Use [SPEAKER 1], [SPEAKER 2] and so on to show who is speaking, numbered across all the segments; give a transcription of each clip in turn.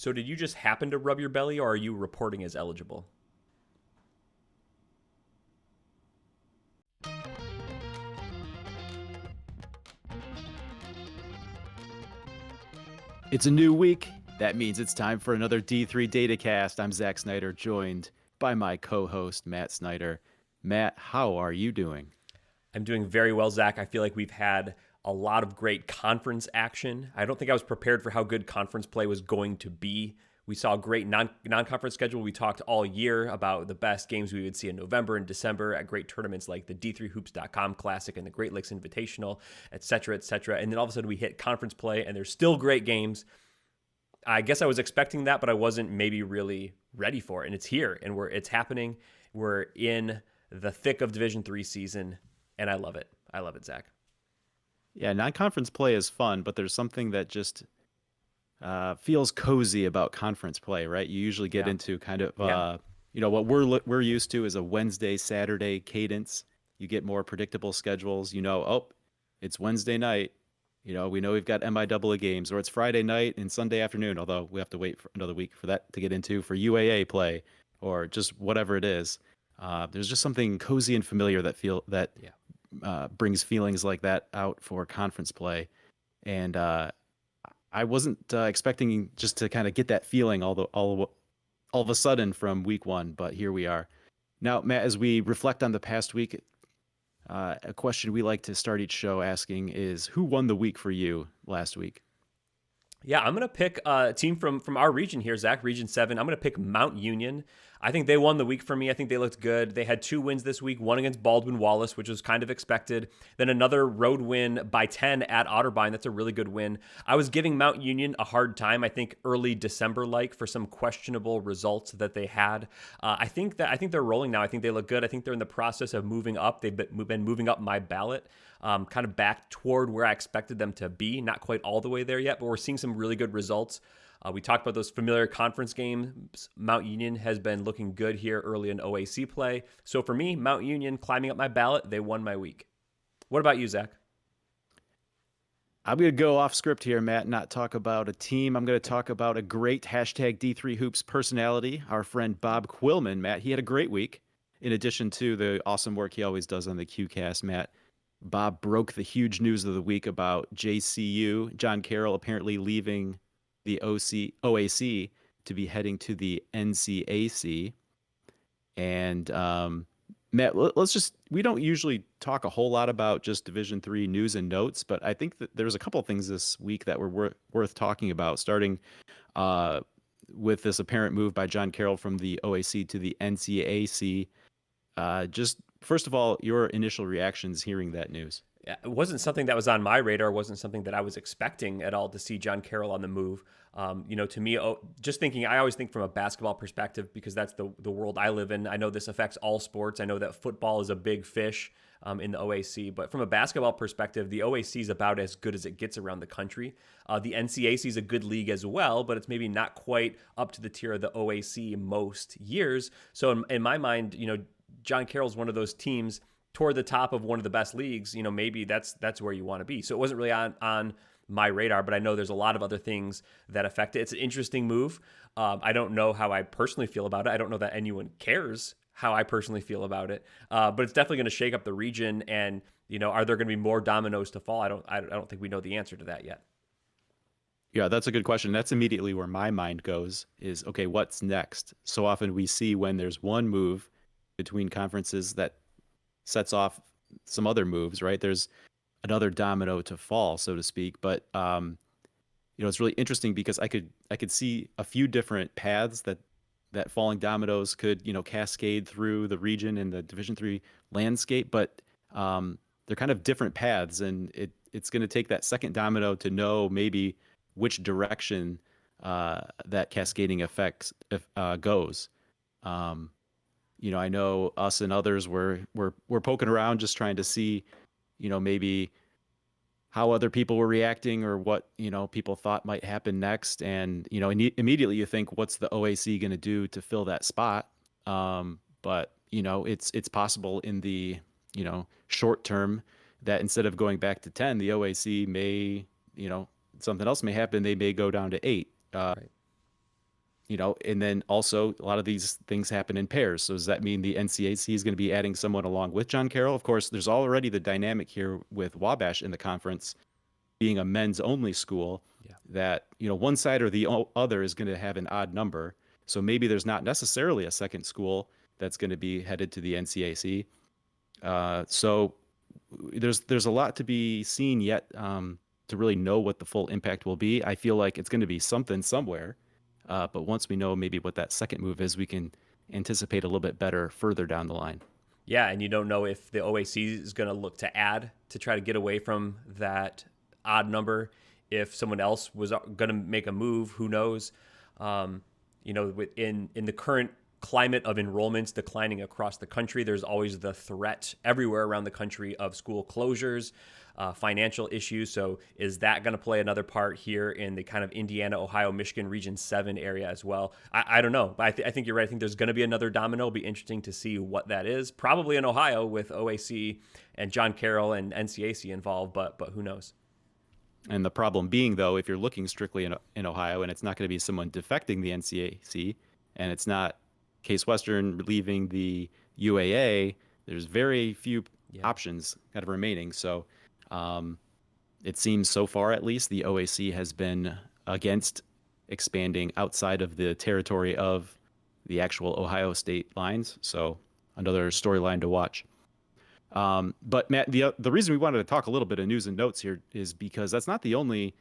[SPEAKER 1] So did you just happen to rub your belly, or are you reporting as eligible?
[SPEAKER 2] It's a new week. That means it's time for another D3 Datacast. I'm Zach Snyder, joined by my co-host, Matt Snyder. Matt, how are you doing?
[SPEAKER 1] I'm doing very well, Zach. I feel like we've had a lot of great conference action. I don't think I was prepared for how good conference play was going to be. We saw a great non-conference schedule. We talked all year about the best games we would see in November and December at great tournaments like the D3Hoops.com Classic and the Great Lakes Invitational, et cetera, et cetera. And then all of a sudden we hit conference play, and there's still great games. I guess I was expecting that, but I wasn't maybe really ready for it. And it's here, and it's happening. We're in the thick of Division III season, and I love it. I love it, Zach.
[SPEAKER 2] Yeah, non-conference play is fun, but there's something that just feels cozy about conference play, right? You usually get
[SPEAKER 1] Yeah.
[SPEAKER 2] into kind of,
[SPEAKER 1] Yeah.
[SPEAKER 2] what we're used to is a Wednesday, Saturday cadence. You get more predictable schedules. Oh, it's Wednesday night. We know we've got MIAA games, or it's Friday night and Sunday afternoon, although we have to wait for another week for that to get into for UAA play or just whatever it is. There's just something cozy and familiar that
[SPEAKER 1] Yeah.
[SPEAKER 2] brings feelings like that out for conference play. And I wasn't expecting just to kind of get that feeling all of a sudden from week one, but here we are. Now, Matt, as we reflect on the past week, a question we like to start each show asking is, who won the week for you last week?
[SPEAKER 1] Yeah, I'm gonna pick a team from our region here, Zach, Region 7. I'm gonna pick Mount Union. I think they won the week for me. I think they looked good. They had 2 wins this week, one against Baldwin Wallace, which was kind of expected. Then another road win by 10 at Otterbein. That's a really good win. I was giving Mount Union a hard time, I think early December like, for some questionable results that they had. I think they're rolling now. I think they look good. I think they're in the process of moving up. They've been moving up my ballot. Kind of back toward where I expected them to be. Not quite all the way there yet, but we're seeing some really good results. We talked about those familiar conference games. Mount Union has been looking good here early in OAC play. So for me, Mount Union climbing up my ballot, they won my week. What about you, Zach?
[SPEAKER 2] I'm going to go off script here, Matt, not talk about a team. I'm going to talk about a great hashtag D3 Hoops personality, our friend Bob Quillman. Matt, he had a great week. In addition to the awesome work he always does on the QCast, Matt, Bob broke the huge news of the week about JCU, John Carroll apparently leaving the OAC to be heading to the NCAC. And Matt, we don't usually talk a whole lot about just Division III news and notes, but I think that there's a couple of things this week that were worth talking about, starting with this apparent move by John Carroll from the OAC to the NCAC. Just first of all, your initial reactions hearing that news.
[SPEAKER 1] It wasn't something that was on my radar. It wasn't something that I was expecting at all to see John Carroll on the move. To me, just thinking, I always think from a basketball perspective because that's the world I live in. I know this affects all sports. I know that football is a big fish in the OAC, but from a basketball perspective, the OAC is about as good as it gets around the country. The NCAC is a good league as well, but it's maybe not quite up to the tier of the OAC most years. So in my mind, John Carroll's one of those teams toward the top of one of the best leagues. Maybe that's where you want to be. So it wasn't really on my radar, but I know there's a lot of other things that affect it. It's an interesting move. I don't know how I personally feel about it. I don't know that anyone cares how I personally feel about it. But it's definitely going to shake up the region. And are there going to be more dominoes to fall? I don't think we know the answer to that yet.
[SPEAKER 2] Yeah, that's a good question. That's immediately where my mind goes is, okay, what's next? So often we see when there's one move between conferences that sets off some other moves, right? There's another domino to fall, so to speak. But it's really interesting because I could see a few different paths that falling dominoes could cascade through the region and the Division III landscape. But they're kind of different paths, and it's going to take that second domino to know maybe which direction that cascading effect goes. I know us and others we're poking around just trying to see, maybe how other people were reacting or what, people thought might happen next. And, immediately you think, what's the OAC going to do to fill that spot? But, it's possible in the, short term that instead of going back to 10, the OAC may, something else may happen. They may go down to 8.
[SPEAKER 1] Right.
[SPEAKER 2] And then also a lot of these things happen in pairs. So does that mean the NCAC is going to be adding someone along with John Carroll? Of course, there's already the dynamic here with Wabash in the conference being a men's only school
[SPEAKER 1] Yeah.
[SPEAKER 2] that, one side or the other is going to have an odd number. So maybe there's not necessarily a second school that's going to be headed to the NCAC. So there's a lot to be seen yet, to really know what the full impact will be. I feel like it's going to be something somewhere. But once we know maybe what that second move is, we can anticipate a little bit better further down the line.
[SPEAKER 1] Yeah, and you don't know if the OAC is going to look to add to try to get away from that odd number. If someone else was going to make a move, who knows? In the current climate of enrollments declining across the country, there's always the threat everywhere around the country of school closures, financial issues. So is that going to play another part here in the kind of Indiana, Ohio, Michigan Region 7 area as well? I don't know, but I think you're right. I think there's going to be another domino. It'll be interesting to see what that is. Probably in Ohio with OAC and John Carroll and NCAC involved, but who knows?
[SPEAKER 2] And the problem being, though, if you're looking strictly in Ohio and it's not going to be someone defecting the NCAC and it's not Case Western leaving the UAA, there's very few
[SPEAKER 1] Yeah.
[SPEAKER 2] options kind of remaining. So it seems so far, at least, the OAC has been against expanding outside of the territory of the actual Ohio state lines. So another storyline to watch. But Matt, the reason we wanted to talk a little bit of news and notes here is because that's not the only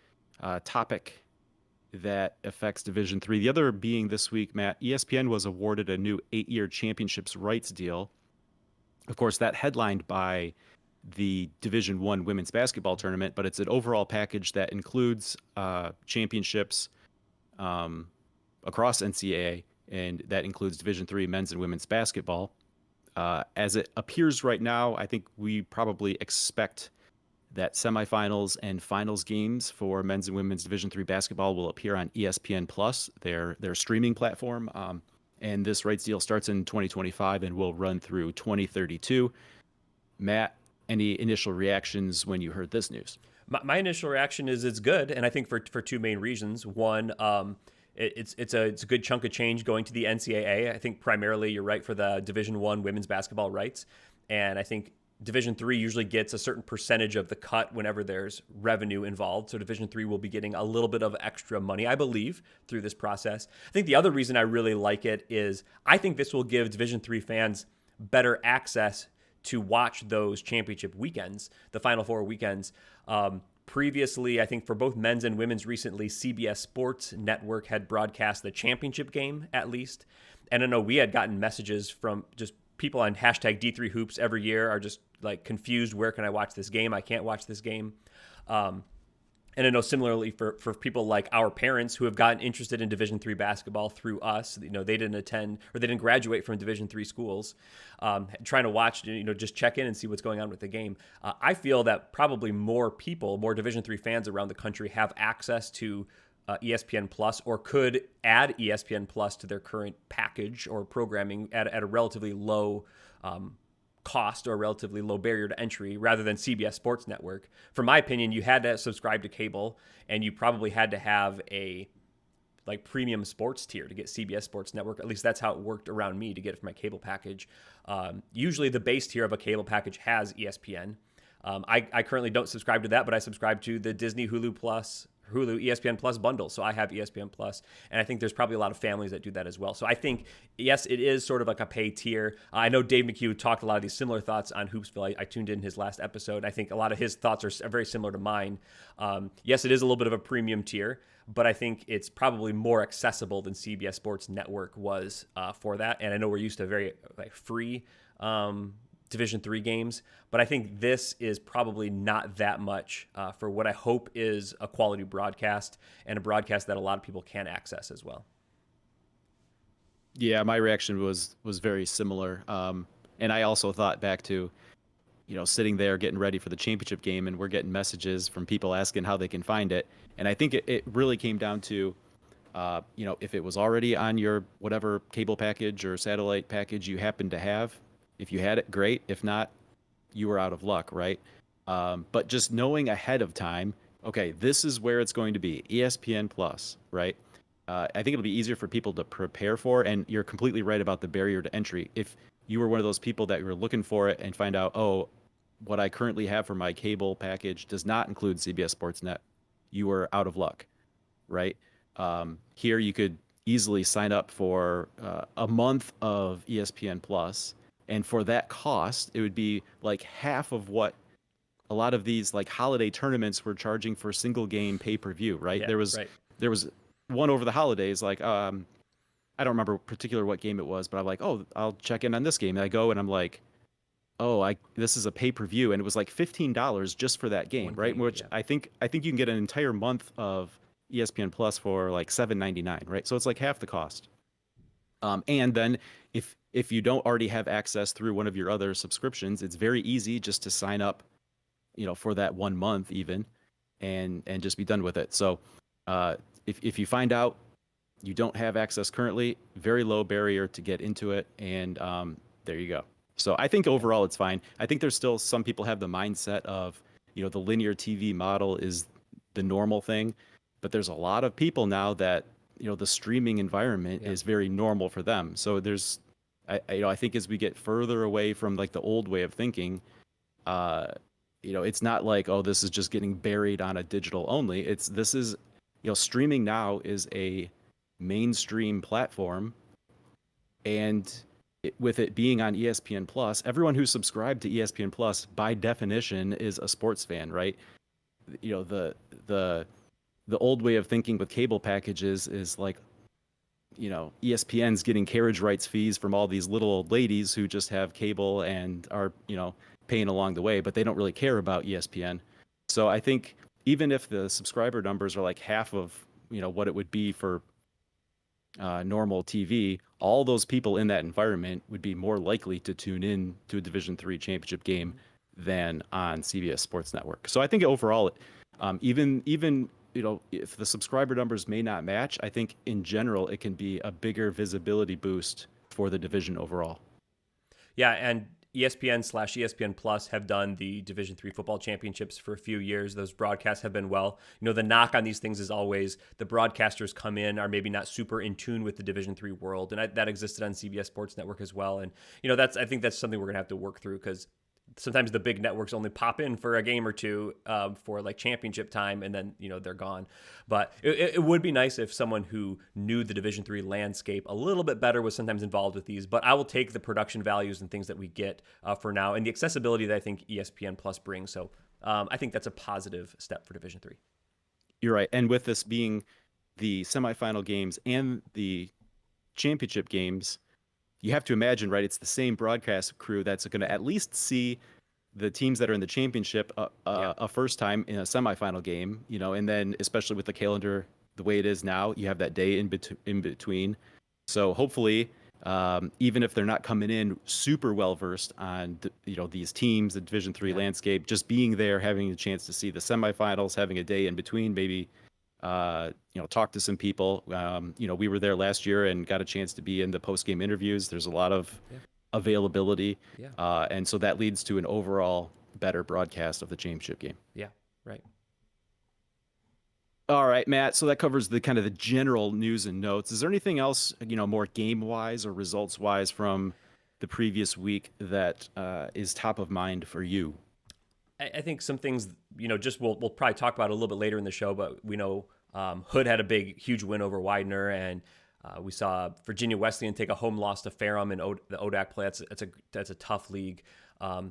[SPEAKER 2] topic that affects Division III. The other being this week, Matt, ESPN was awarded a new 8-year championships rights deal. Of course, that headlined by the Division I women's basketball tournament, but it's an overall package that includes championships across NCAA, and that includes Division III men's and women's basketball. As it appears right now, I think we probably expect that semifinals and finals games for men's and women's Division III basketball will appear on ESPN Plus, their streaming platform. And this rights deal starts in 2025 and will run through 2032. Matt, any initial reactions when you heard this news?
[SPEAKER 1] My initial reaction is it's good, and I think for two main reasons. One, it's a good chunk of change going to the NCAA. I think primarily you're right for the Division I women's basketball rights, and I think Division III usually gets a certain percentage of the cut whenever there's revenue involved. So Division III will be getting a little bit of extra money, I believe, through this process. I think the other reason I really like it is I think this will give Division III fans better access to watch those championship weekends, the Final Four weekends. Previously, I think for both men's and women's recently, CBS Sports Network had broadcast the championship game at least. And I know we had gotten messages from just people on hashtag D3Hoops every year are just like confused. Where can I watch this game? I can't watch this game. And I know similarly for people like our parents who have gotten interested in Division III basketball through us, they didn't attend or they didn't graduate from Division III schools, trying to watch, just check in and see what's going on with the game. I feel that probably more people, more Division III fans around the country have access to ESPN Plus or could add ESPN Plus to their current package or programming at a relatively low cost or a relatively low barrier to entry rather than CBS Sports Network. For my opinion, you had to subscribe to cable and you probably had to have a premium sports tier to get CBS Sports Network. At least that's how it worked around me to get it for my cable package. Usually the base tier of a cable package has ESPN. I currently don't subscribe to that, but I subscribe to the Disney Hulu ESPN Plus bundle. So I have ESPN Plus, and I think there's probably a lot of families that do that as well. So I think, yes, it is sort of like a pay tier. I know Dave McHugh talked a lot of these similar thoughts on Hoopsville. I tuned in his last episode. I think a lot of his thoughts are very similar to mine. Yes, it is a little bit of a premium tier, but I think it's probably more accessible than CBS Sports Network was for that. And I know we're used to very free Division III games, but I think this is probably not that much for what I hope is a quality broadcast and a broadcast that a lot of people can access as well.
[SPEAKER 2] Yeah, my reaction was very similar, and I also thought back to sitting there getting ready for the championship game, and we're getting messages from people asking how they can find it, and I think it really came down to if it was already on your whatever cable package or satellite package you happen to have. If you had it, great. If not, you were out of luck, right? But just knowing ahead of time, okay, this is where it's going to be, ESPN Plus, right? I think it'll be easier for people to prepare for. And you're completely right about the barrier to entry. If you were one of those people that were looking for it and find out, oh, what I currently have for my cable package does not include CBS Sportsnet, you are out of luck, right? Here you could easily sign up for a month of ESPN Plus, and for that cost, it would be like half of what a lot of these like holiday tournaments were charging for single game pay per view, right?
[SPEAKER 1] Yeah, right.
[SPEAKER 2] There was one over the holidays, like I don't remember particular what game it was, but I'm like, oh, I'll check in on this game, and I go and I'm like, oh, I this is a pay per view, and it was like $15 just for that game,
[SPEAKER 1] One
[SPEAKER 2] right?
[SPEAKER 1] game.
[SPEAKER 2] Which
[SPEAKER 1] Yeah.
[SPEAKER 2] I think you can get an entire month of ESPN Plus for like $7.99, right? So it's like half the cost. And then if you don't already have access through one of your other subscriptions, it's very easy just to sign up, for that 1 month even, and just be done with it. So uh, if you find out you don't have access currently, very low barrier to get into it, and there you go. So I think
[SPEAKER 1] Yeah.
[SPEAKER 2] overall it's fine. I think there's still some people have the mindset of, the linear TV model is the normal thing, but there's a lot of people now that, the streaming environment
[SPEAKER 1] Yeah.
[SPEAKER 2] is very normal for them. So I think as we get further away from like the old way of thinking, uh, it's not like, oh, this is just getting buried on a digital only. This is, streaming now is a mainstream platform, and with it being on ESPN Plus, everyone who's subscribed to ESPN Plus by definition is a sports fan, right? You know, the the old way of thinking with cable packages is like, ESPN's getting carriage rights fees from all these little old ladies who just have cable and are, paying along the way, but they don't really care about ESPN. So I think even if the subscriber numbers are like half of, what it would be for normal TV, all those people in that environment would be more likely to tune in to a Division III championship game than on CBS Sports Network. So I think overall, even if the subscriber numbers may not match, I think in general it can be a bigger visibility boost for the division overall.
[SPEAKER 1] Yeah, and ESPN/ESPN Plus have done the Division III football championships for a few years. Those broadcasts have been well. The knock on these things is always the broadcasters come in are maybe not super in tune with the Division III world, and that existed on CBS Sports Network as well. And I think that's something we're gonna have to work through because sometimes the big networks only pop in for a game or two for like championship time, and then they're gone. But it would be nice if someone who knew the Division III landscape a little bit better was sometimes involved with these. But I will take the production values and things that we get for now, and the accessibility that I think ESPN Plus brings. So I think that's a positive step for Division III.
[SPEAKER 2] You're right. And with this being the semifinal games and the championship games, you have to imagine, right? It's the same broadcast crew that's going to at least see the teams that are in the championship
[SPEAKER 1] Yeah.
[SPEAKER 2] a first time in a semifinal game, and then especially with the calendar the way it is now, you have that day in between. So hopefully, even if they're not coming in super well versed on these teams, the Division III
[SPEAKER 1] Yeah.
[SPEAKER 2] landscape, just being there, having a chance to see the semifinals, having a day in between, maybe talk to some people. We were there last year and got a chance to be in the post game interviews. There's a lot of
[SPEAKER 1] Yeah.
[SPEAKER 2] availability,
[SPEAKER 1] Yeah.
[SPEAKER 2] and so that leads to an overall better broadcast of the championship game.
[SPEAKER 1] Yeah. Right.
[SPEAKER 2] All right, Matt. So that covers the kind of the general news and notes. Is there anything else, more game wise or results wise from the previous week that is top of mind for you?
[SPEAKER 1] I think some things, just we'll probably talk about it a little bit later in the show, but we know Hood had a huge win over Widener, and we saw Virginia Wesleyan take a home loss to Ferrum in the ODAC play. That's a tough league.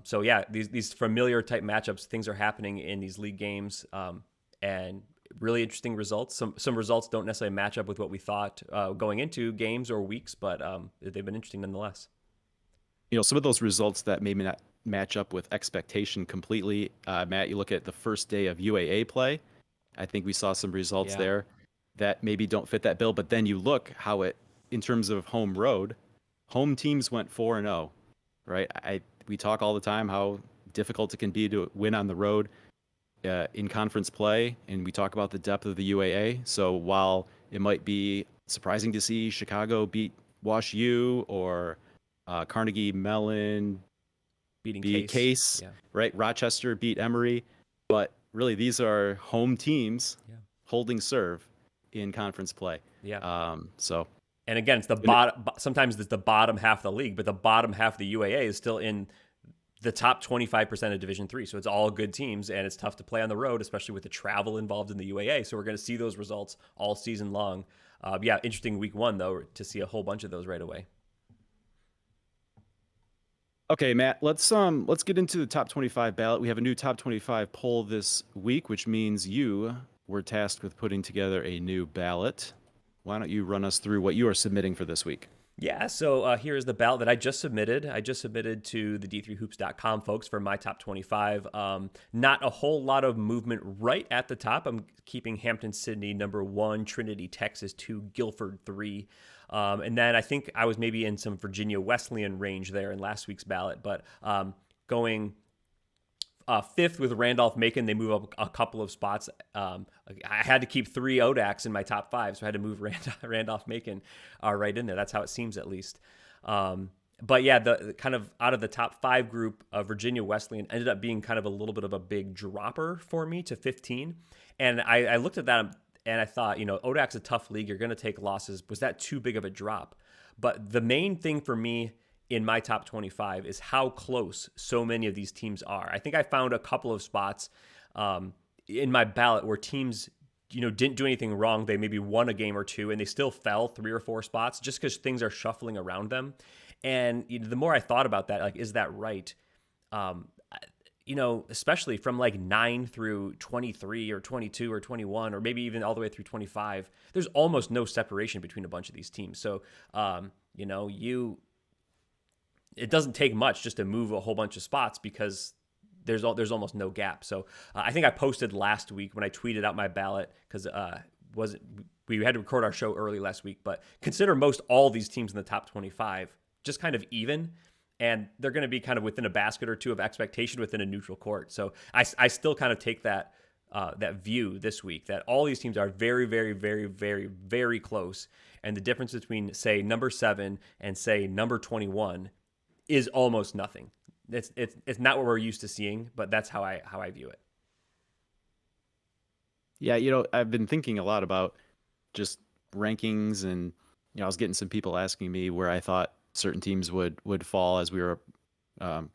[SPEAKER 1] So yeah, these familiar type matchups, things are happening in these league games, and really interesting results. Some results don't necessarily match up with what we thought going into games or weeks, but they've been interesting nonetheless.
[SPEAKER 2] Some of those results that maybe not match up with expectation completely. Matt, you look at the first day of UAA play. I think we saw some results
[SPEAKER 1] Yeah.
[SPEAKER 2] there that maybe don't fit that bill. But then you look how in terms of home road, home teams went 4-0, right? We talk all the time how difficult it can be to win on the road in conference play, and we talk about the depth of the UAA. So while it might be surprising to see Chicago beat Wash U or Carnegie Mellon
[SPEAKER 1] Beating
[SPEAKER 2] beat
[SPEAKER 1] Case.
[SPEAKER 2] Case,
[SPEAKER 1] Yeah.
[SPEAKER 2] right? Rochester beat Emory, but really these are home teams
[SPEAKER 1] Yeah.
[SPEAKER 2] holding serve in conference play.
[SPEAKER 1] Yeah.
[SPEAKER 2] So
[SPEAKER 1] And again, it's the
[SPEAKER 2] and it-
[SPEAKER 1] bottom. Sometimes it's the bottom half of the league, but the bottom half of the UAA is still in the top 25% of Division Three. So it's all good teams, and it's tough to play on the road, especially with the travel involved in the UAA. So we're going to see those results all season long. Yeah, interesting week one though to see a whole bunch of those right away.
[SPEAKER 2] okay, Matt, let's get into the top 25 ballot. We have a new top 25 poll this week, which means you were tasked with putting together a new ballot. Why don't you run us through what you are submitting for this week?
[SPEAKER 1] Yeah, so here's the ballot that I just submitted. I just submitted to the d3hoops.com folks for my top 25. Not a whole lot of movement right at the top. I'm keeping Hampton Sydney number 1, Trinity Texas 2, Guilford 3. And then I think I was maybe in some Virginia Wesleyan range there in last week's ballot, but going fifth with Randolph Macon. They move up a couple of spots. I had to keep 3 ODACs in my top 5, so I had to move Randolph Macon right in there. That's how it seems, at least. But yeah, the kind of out of the top 5 group, Virginia Wesleyan ended up being kind of a little bit of a big dropper for me to 15. And I looked at that and I thought, ODAC's a tough league. You're going to take losses. Was that too big of a drop? But the main thing for me in my top 25 is how close so many of these teams are. I think I found a couple of spots in my ballot where teams, didn't do anything wrong. They maybe won a game or two and they still fell 3 or 4 spots just because things are shuffling around them. And the more I thought about that, like, is that right? Especially from like 9 through 23 or 22 or 21, or maybe even all the way through 25, there's almost no separation between a bunch of these teams. So, it doesn't take much just to move a whole bunch of spots because there's almost no gap. So I think I posted last week when I tweeted out my ballot because we had to record our show early last week, but consider most all these teams in the top 25 just kind of even, and they're going to be kind of within a basket or two of expectation within a neutral court. So I still kind of take that view this week that all these teams are very, very, very, very, very close, and the difference between say number 7 and say number 21 is almost nothing. It's not what we're used to seeing, but that's how I view it.
[SPEAKER 2] Yeah, I've been thinking a lot about just rankings, and I was getting some people asking me where I thought certain teams would fall as we were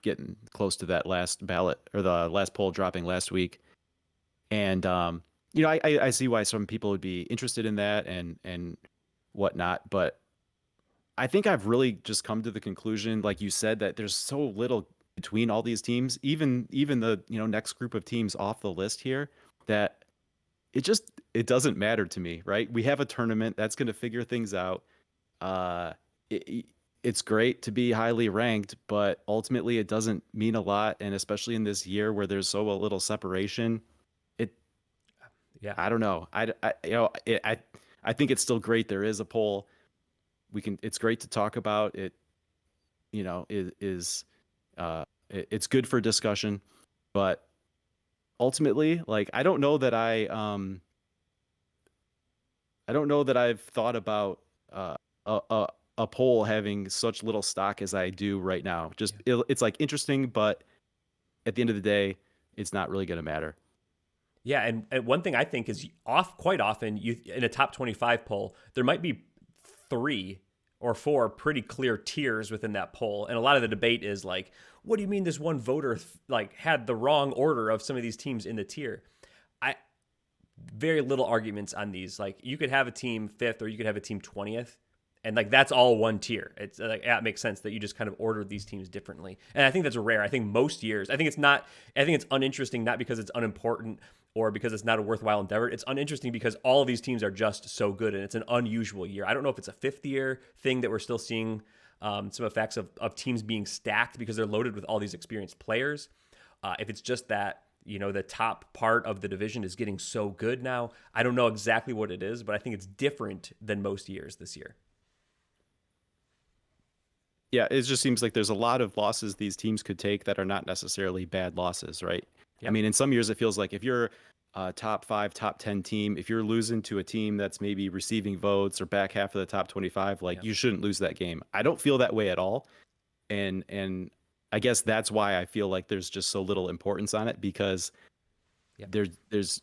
[SPEAKER 2] getting close to that last ballot or the last poll dropping last week. And I see why some people would be interested in that and whatnot, but I think I've really just come to the conclusion, like you said, that there's so little between all these teams, even the next group of teams off the list here, that it doesn't matter to me, right? We have a tournament that's going to figure things out. Uh, it's great to be highly ranked, but ultimately it doesn't mean a lot, and especially in this year where there's so a little separation, it
[SPEAKER 1] Yeah.
[SPEAKER 2] I don't know. I think it's still great there is a poll. It's great to talk about it. It's good for discussion, but ultimately, like, I don't know that I've thought about a poll having such little stock as I do right now. It's like interesting, but at the end of the day, it's not really going to matter.
[SPEAKER 1] Yeah, and one thing I think is quite often you in a top 25 poll, there might be 3 or 4 pretty clear tiers within that poll, and a lot of the debate is like, what do you mean this one voter like had the wrong order of some of these teams in the tier? I Very little arguments on these. Like, you could have a team 5th or you could have a team 20th, and like that's all one tier. It's like, yeah, it makes sense that you just kind of ordered these teams differently, and I think that's rare. I think most years, I think it's uninteresting, not because it's unimportant or because it's not a worthwhile endeavor. It's uninteresting because all of these teams are just so good, and it's an unusual year. I don't know if it's a 5th year thing that we're still seeing some effects of teams being stacked because they're loaded with all these experienced players. If it's just that, the top part of the division is getting so good now. I don't know exactly what it is, but I think it's different than most years this year.
[SPEAKER 2] Yeah, it just seems like there's a lot of losses these teams could take that are not necessarily bad losses, right? I
[SPEAKER 1] Yep.
[SPEAKER 2] mean, in some years, it feels like if you're a top 5, top 10 team, if you're losing to a team that's maybe receiving votes or back half of the top 25, like,
[SPEAKER 1] Yep.
[SPEAKER 2] you shouldn't lose that game. I don't feel that way at all. And I guess that's why I feel like there's just so little importance on it, because
[SPEAKER 1] Yep.
[SPEAKER 2] there's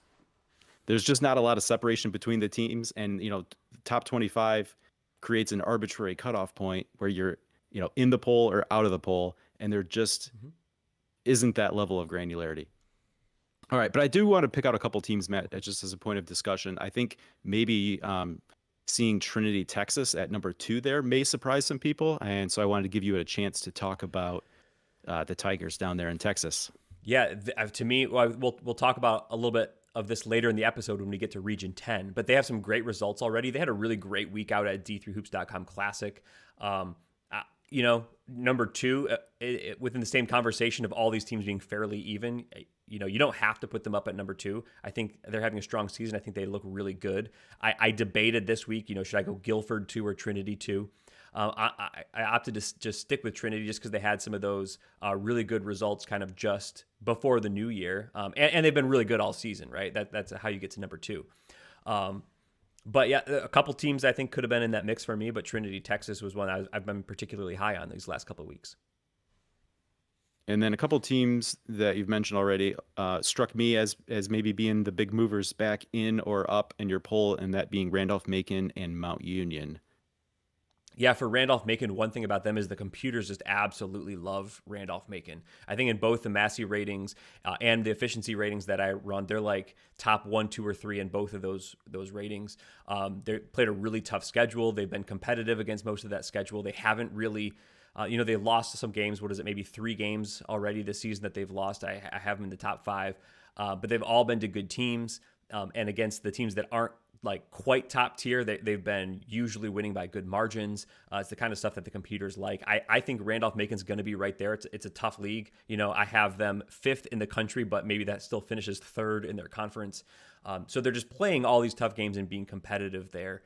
[SPEAKER 2] there's just not a lot of separation between the teams. And, top 25 creates an arbitrary cutoff point where you're, in the poll or out of the poll. And there just
[SPEAKER 1] Mhm.
[SPEAKER 2] isn't that level of granularity. All right. But I do want to pick out a couple teams, Matt, just as a point of discussion. I think maybe seeing Trinity, Texas at number 2 there may surprise some people. And so I wanted to give you a chance to talk about the Tigers down there in Texas.
[SPEAKER 1] Yeah, to me, well, we'll talk about a little bit of this later in the episode when we get to Region 10. But they have some great results already. They had a really great week out at D3Hoops.com Classic. Number 2, within the same conversation of all these teams being fairly even, you don't have to put them up at number 2. I think they're having a strong season. I think they look really good. I debated this week, should I go Guilford 2 or Trinity 2? I opted to just stick with Trinity just because they had some of those really good results kind of just before the new year. And they've been really good all season, right? That's how you get to number 2. But yeah, a couple teams I think could have been in that mix for me, but Trinity, Texas was one I've been particularly high on these last couple of weeks.
[SPEAKER 2] And then a couple teams that you've mentioned already struck me as maybe being the big movers back in or up in your poll, and that being Randolph-Macon and Mount Union.
[SPEAKER 1] Yeah, for Randolph-Macon, one thing about them is the computers just absolutely love Randolph-Macon. I think in both the Massey ratings and the efficiency ratings that I run, they're like top 1, 2, or 3 in both of those ratings. They played a really tough schedule. They've been competitive against most of that schedule. They haven't really, they lost some games. What is it? Maybe 3 games already this season that they've lost. I have them in the top 5, but they've all been to good teams and against the teams that aren't like quite top tier, they've been usually winning by good margins. It's the kind of stuff that the computers like. I think Randolph-Macon's going to be right there. It's a tough league. I have them 5th in the country, but maybe that still finishes 3rd in their conference. So they're just playing all these tough games and being competitive there.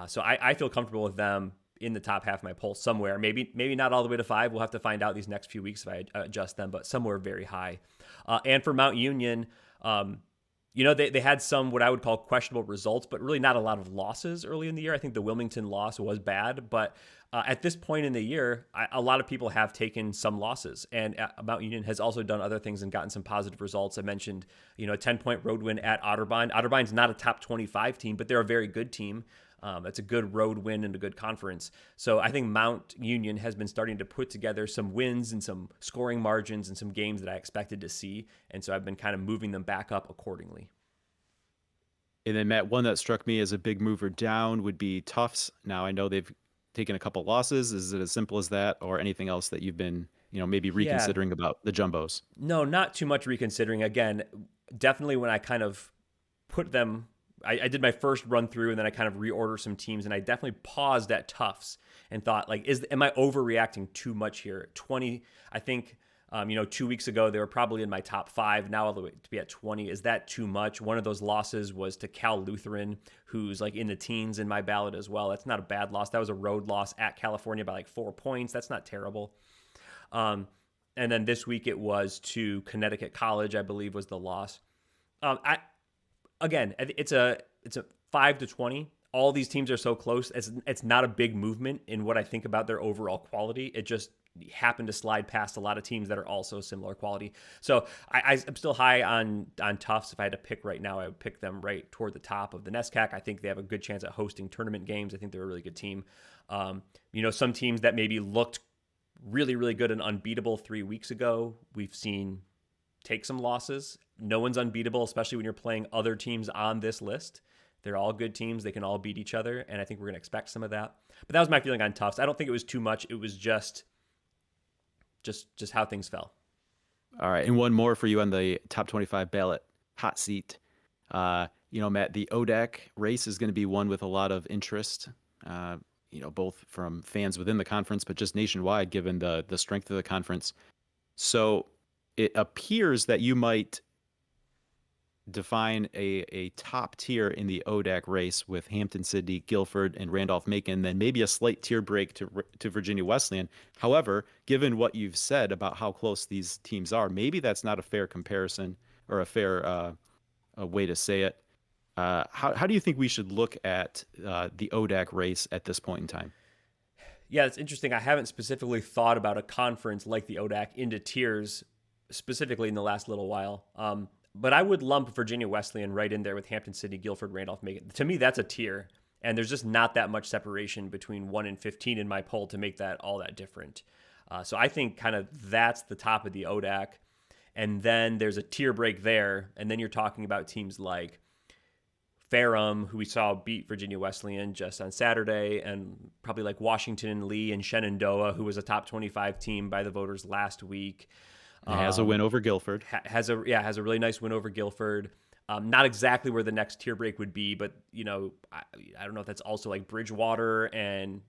[SPEAKER 1] So I feel comfortable with them in the top half of my poll somewhere. Maybe not all the way to 5. We'll have to find out these next few weeks if I adjust them, but somewhere very high. And for Mount Union, they had some what I would call questionable results, but really not a lot of losses early in the year. I think the Wilmington loss was bad, but at this point in the year, a lot of people have taken some losses, and Mount Union has also done other things and gotten some positive results. I mentioned, a 10-point road win at Otterbein. Otterbein not a top 25 team, but they're a very good team. It's a good road win and a good conference. So I think Mount Union has been starting to put together some wins and some scoring margins and some games that I expected to see. And so I've been kind of moving them back up accordingly.
[SPEAKER 2] And then, Matt, one that struck me as a big mover down would be Tufts. Now, I know they've taken a couple losses. Is it as simple as that, or anything else that you've been, maybe
[SPEAKER 1] Yeah,
[SPEAKER 2] reconsidering about the Jumbos?
[SPEAKER 1] no, not too much reconsidering. Again, definitely when I kind of put them, I did my first run through and then I kind of reorder some teams, and I definitely paused at Tufts and thought, like, am I overreacting too much here? 20, I think, 2 weeks ago they were probably in my top 5. Now all the way to be at 20, is that too much? One of those losses was to Cal Lutheran, who's like in the teens in my ballot as well. That's not a bad loss. That was a road loss at California by like 4 points. That's not terrible. And then this week it was to Connecticut College, I believe, was the loss. It's a 5 to 20. All these teams are so close. It's not a big movement in what I think about their overall quality. It just happened to slide past a lot of teams that are also similar quality. So I'm still high on Tufts. If I had to pick right now, I would pick them right toward the top of the NESCAC. I think they have a good chance at hosting tournament games. I think they're a really good team. Some teams that maybe looked really, really good and unbeatable 3 weeks ago, we've seen take some losses. No one's unbeatable, especially when you're playing other teams on this list. They're all good teams. They can all beat each other, and I think we're going to expect some of that. But that was my feeling on Tufts. I don't think it was too much. It was just how things fell.
[SPEAKER 2] All right, and one more for you on the top 25 ballot hot seat. Matt, the ODAC race is going to be one with a lot of interest. Both from fans within the conference, but just nationwide, given the strength of the conference. So it appears that you might define a top tier in the ODAC race with Hampton-Sydney, Guilford, and Randolph-Macon, then maybe a slight tier break to Virginia Wesleyan. However, given what you've said about how close these teams are, maybe that's not a fair comparison or a fair a way to say it. How do you think we should look at the ODAC race at this point in time?
[SPEAKER 1] Yeah, it's interesting. I haven't specifically thought about a conference like the ODAC into tiers specifically in the last little while. but I would lump Virginia Wesleyan right in there with Hampton Sydney, Guilford, Randolph, Macon. To me, that's a tier. And there's just not that much separation between 1 and 15 in my poll to make that all that different. So I think kind of that's the top of the ODAC. And then there's a tier break there. And then you're talking about teams like Ferrum, who we saw beat Virginia Wesleyan just on Saturday, and probably like Washington Lee and Shenandoah, who was a top 25 team by the voters last week.
[SPEAKER 2] It has a win over Guilford.
[SPEAKER 1] Has a really nice win over Guilford. Not exactly where the next tier break would be, but I don't know if that's also like Bridgewater and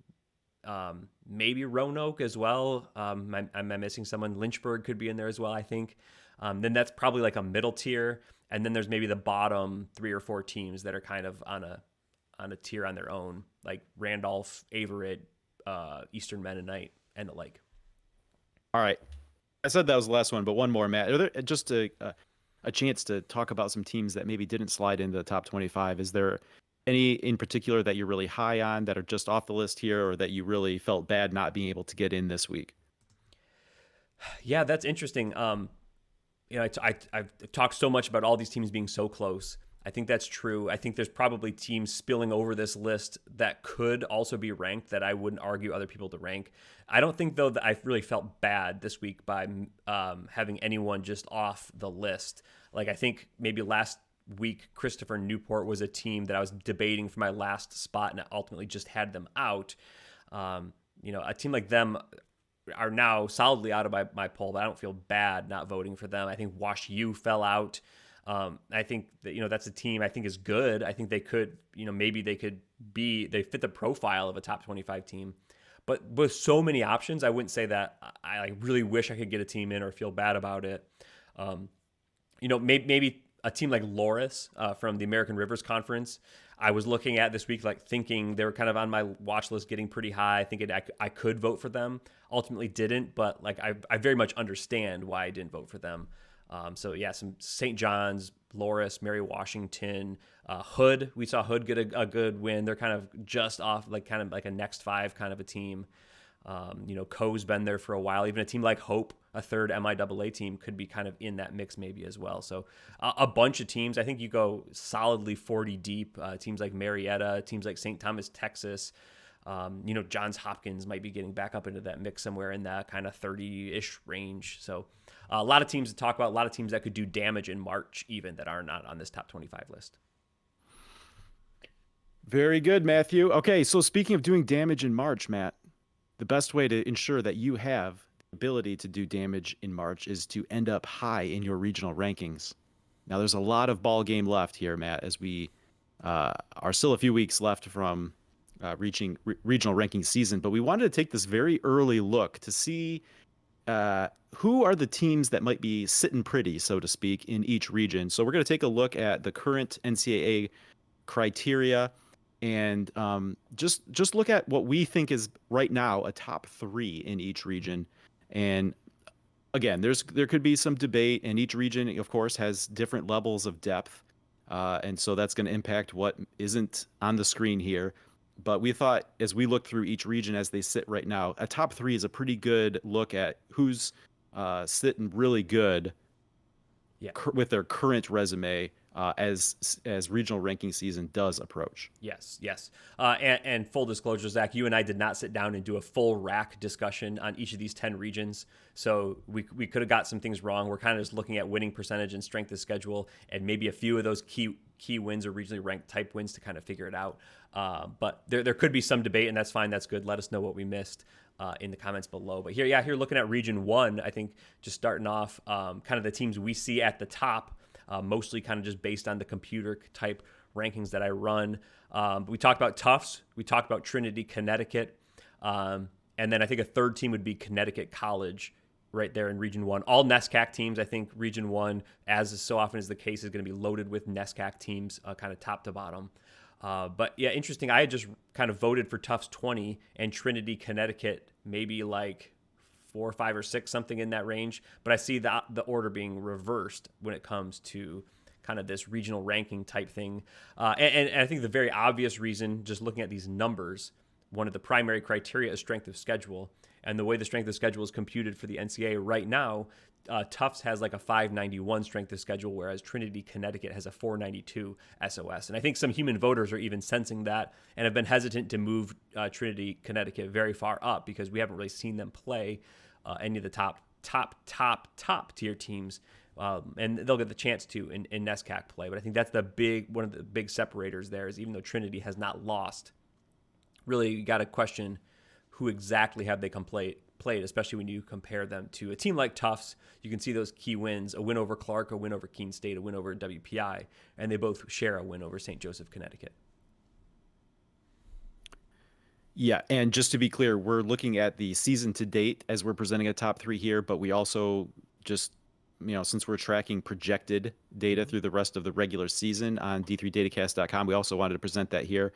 [SPEAKER 1] maybe Roanoke as well. I'm missing someone. Lynchburg could be in there as well, I think. Then that's probably like a middle tier, and then there's maybe the bottom 3 or 4 teams that are kind of on a tier on their own, like Randolph, Averett, Eastern Mennonite, and the like.
[SPEAKER 2] All right. I said that was the last one, but one more, Matt. Are there just a chance to talk about some teams that maybe didn't slide into the top 25? Is there any in particular that you're really high on that are just off the list here, or that you really felt bad not being able to get in this week?
[SPEAKER 1] Yeah, that's interesting. I've talked so much about all these teams being so close. I think that's true. I think there's probably teams spilling over this list that could also be ranked that I wouldn't argue other people to rank. I don't think, though, that I really felt bad this week by having anyone just off the list. Like, I think maybe last week, Christopher Newport was a team that I was debating for my last spot, and I ultimately just had them out. A team like them are now solidly out of my poll, but I don't feel bad not voting for them. I think Wash U fell out. I think that, that's a team I think is good. I think they could, maybe they fit the profile of a top 25 team, but with so many options, I wouldn't say that I really wish I could get a team in or feel bad about it. Maybe a team like Loras from the American Rivers Conference, I was looking at this week, like thinking they were kind of on my watch list, getting pretty high. Thinking I could vote for them. Ultimately didn't, but like I very much understand why I didn't vote for them. Some St. John's, Loras, Mary Washington, Hood. We saw Hood get a good win. They're kind of just off, like kind of like a next 5 kind of a team. Coe's been there for a while. Even a team like Hope, a third MIAA team, could be kind of in that mix maybe as well. So a bunch of teams. I think you go solidly 40 deep. Teams like Marietta, teams like St. Thomas, Texas. Johns Hopkins might be getting back up into that mix somewhere in that kind of 30-ish range. So a lot of teams to talk about, a lot of teams that could do damage in March even that are not on this top 25 list.
[SPEAKER 2] Very good, Matthew. Okay, so speaking of doing damage in March, Matt, the best way to ensure that you have the ability to do damage in March is to end up high in your regional rankings. Now, there's a lot of ball game left here, Matt, as we are still a few weeks left from reaching regional ranking season, but we wanted to take this very early look to see who are the teams that might be sitting pretty, so to speak, in each region. So we're going to take a look at the current NCAA criteria and just look at what we think is right now a top 3 in each region. And again, there could be some debate, and each region, of course, has different levels of depth. And so that's going to impact what isn't on the screen here. But we thought, as we look through each region as they sit right now, a top 3 is a pretty good look at who's sitting really good with their current resume as regional ranking season does approach.
[SPEAKER 1] Yes. And full disclosure, Zach, you and I did not sit down and do a full rack discussion on each of these 10 regions. So we could have got some things wrong. We're kind of just looking at winning percentage and strength of schedule and maybe a few of those key wins or regionally ranked type wins to kind of figure it out. But there could be some debate, and that's fine. That's good. Let us know what we missed in the comments below. But here looking at Region 1, I think just starting off kind of the teams we see at the top, mostly kind of just based on the computer type rankings that I run. We talked about Tufts. We talked about Trinity, Connecticut. And then I think a third team would be Connecticut College right there in Region 1. All NESCAC teams. I think Region 1, as is so often is the case, is going to be loaded with NESCAC teams kind of top to bottom. But yeah, interesting. I had just kind of voted for Tufts 20 and Trinity, Connecticut, maybe like 4 or 5 or 6, something in that range. But I see the order being reversed when it comes to kind of this regional ranking type thing. And I think the very obvious reason, just looking at these numbers, one of the primary criteria is strength of schedule. And the way the strength of schedule is computed for the NCAA right now, Tufts has like a 591 strength of schedule, whereas Trinity, Connecticut has a 492 SOS. And I think some human voters are even sensing that and have been hesitant to move Trinity, Connecticut very far up because we haven't really seen them play any of the top tier teams. And they'll get the chance to in NESCAC play. But I think that's one of the big separators there is even though Trinity has not lost, really you got to question who exactly have they played, especially when you compare them to a team like Tufts. You can see those key wins, a win over Clark, a win over Keene State, a win over WPI, and they both share a win over St. Joseph, Connecticut.
[SPEAKER 2] Yeah, and just to be clear, we're looking at the season to date as we're presenting a top 3 here, but we also just, since we're tracking projected data through the rest of the regular season on d3datacast.com, we also wanted to present that here.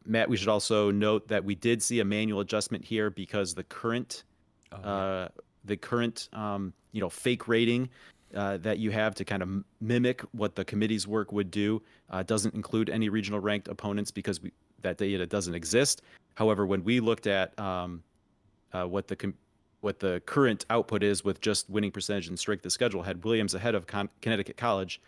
[SPEAKER 2] Matt, we should also note that we did see a manual adjustment here because the current fake rating that you have to kind of mimic what the committee's work would do doesn't include any regional ranked opponents because that data doesn't exist. However, when we looked at what the current output is with just winning percentage and strength of schedule, had Williams ahead of Connecticut College.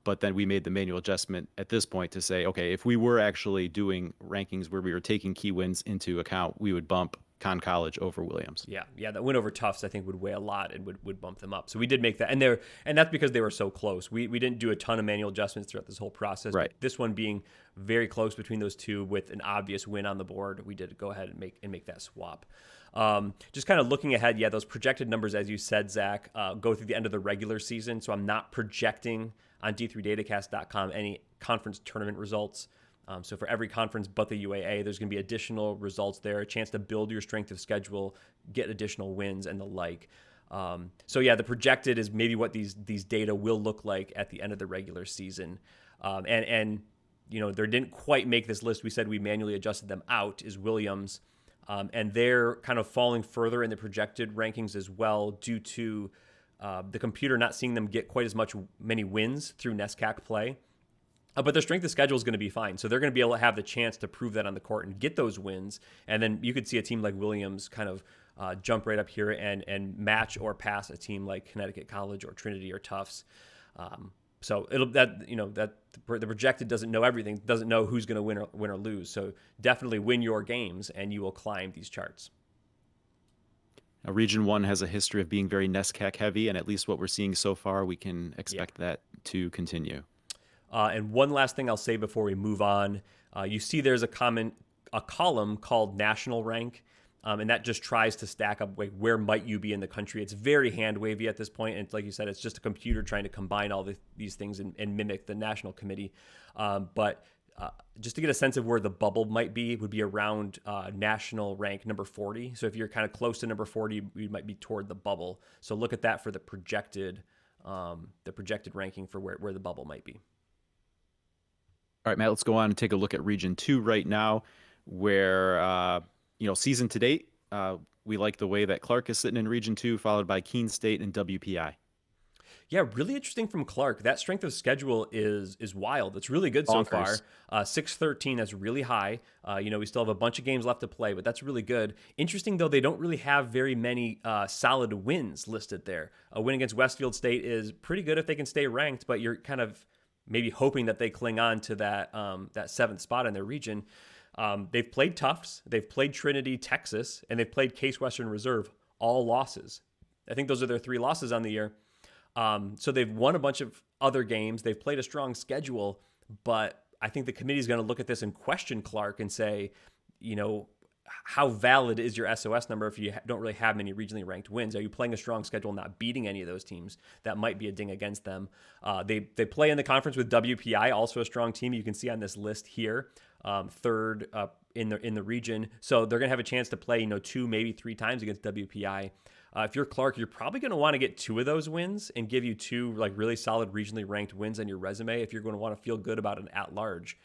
[SPEAKER 2] But then we made the manual adjustment at this point to say, okay, if we were actually doing rankings where we were taking key wins into account, we would bump Con College over Williams.
[SPEAKER 1] Yeah, that win over Tufts I think would weigh a lot and would bump them up. So we did make that, and that's because they were so close. We didn't do a ton of manual adjustments throughout this whole process.
[SPEAKER 2] Right.
[SPEAKER 1] But this one being very close between those two with an obvious win on the board, we did go ahead and make that swap. Just kind of looking ahead, those projected numbers, as you said, Zach, go through the end of the regular season. So I'm not projecting on d3datacast.com any conference tournament results. So for every conference but the UAA, there's going to be additional results there, a chance to build your strength of schedule, get additional wins and the like. The projected is maybe what these data will look like at the end of the regular season. They didn't quite make this list. We said we manually adjusted them out is Williams. And they're kind of falling further in the projected rankings as well due to the computer not seeing them get quite as many wins through NESCAC play. But their strength of schedule is going to be fine. So they're going to be able to have the chance to prove that on the court and get those wins. And then you could see a team like Williams kind of jump right up here and match or pass a team like Connecticut College or Trinity or Tufts. So the projected doesn't know everything, doesn't know who's going to win or lose. So definitely win your games and you will climb these charts.
[SPEAKER 2] Now, Region 1 has a history of being very NESCAC heavy, and at least what we're seeing so far, we can expect that to continue.
[SPEAKER 1] And one last thing I'll say before we move on, you see there's a column called National Rank, and that just tries to stack up where might you be in the country. It's very hand wavy at this point, and like you said, it's just a computer trying to combine all these things and mimic the national committee. But just to get a sense of where the bubble might be, it would be around national rank number 40. So if you're kind of close to number 40, you might be toward the bubble. So look at that for the projected ranking for where the bubble might be.
[SPEAKER 2] All right, Matt, let's go on and take a look at Region 2 right now, where, season to date, we like the way that Clark is sitting in Region 2, followed by Keene State and WPI.
[SPEAKER 1] Yeah, really interesting from Clark. That strength of schedule is wild. It's really good so far. 613, that's really high. We still have a bunch of games left to play, but that's really good. Interesting, though, they don't really have very many solid wins listed there. A win against Westfield State is pretty good if they can stay ranked, but you're kind of maybe hoping that they cling on to that 7th spot in their region. They've played Tufts, they've played Trinity, Texas, and they've played Case Western Reserve, all losses. I think those are their 3 losses on the year. So they've won a bunch of other games. They've played a strong schedule, but I think the committee is going to look at this and question Clark and say, how valid is your SOS number if you don't really have many regionally ranked wins? Are you playing a strong schedule, not beating any of those teams? That might be a ding against them. They play in the conference with WPI, also a strong team. You can see on this list here, third in the region. So they're going to have a chance to play, 2, maybe 3 times against WPI. If you're Clark, you're probably going to want to get 2 of those wins and give you 2 really solid regionally ranked wins on your resume if you're going to want to feel good about an at-large.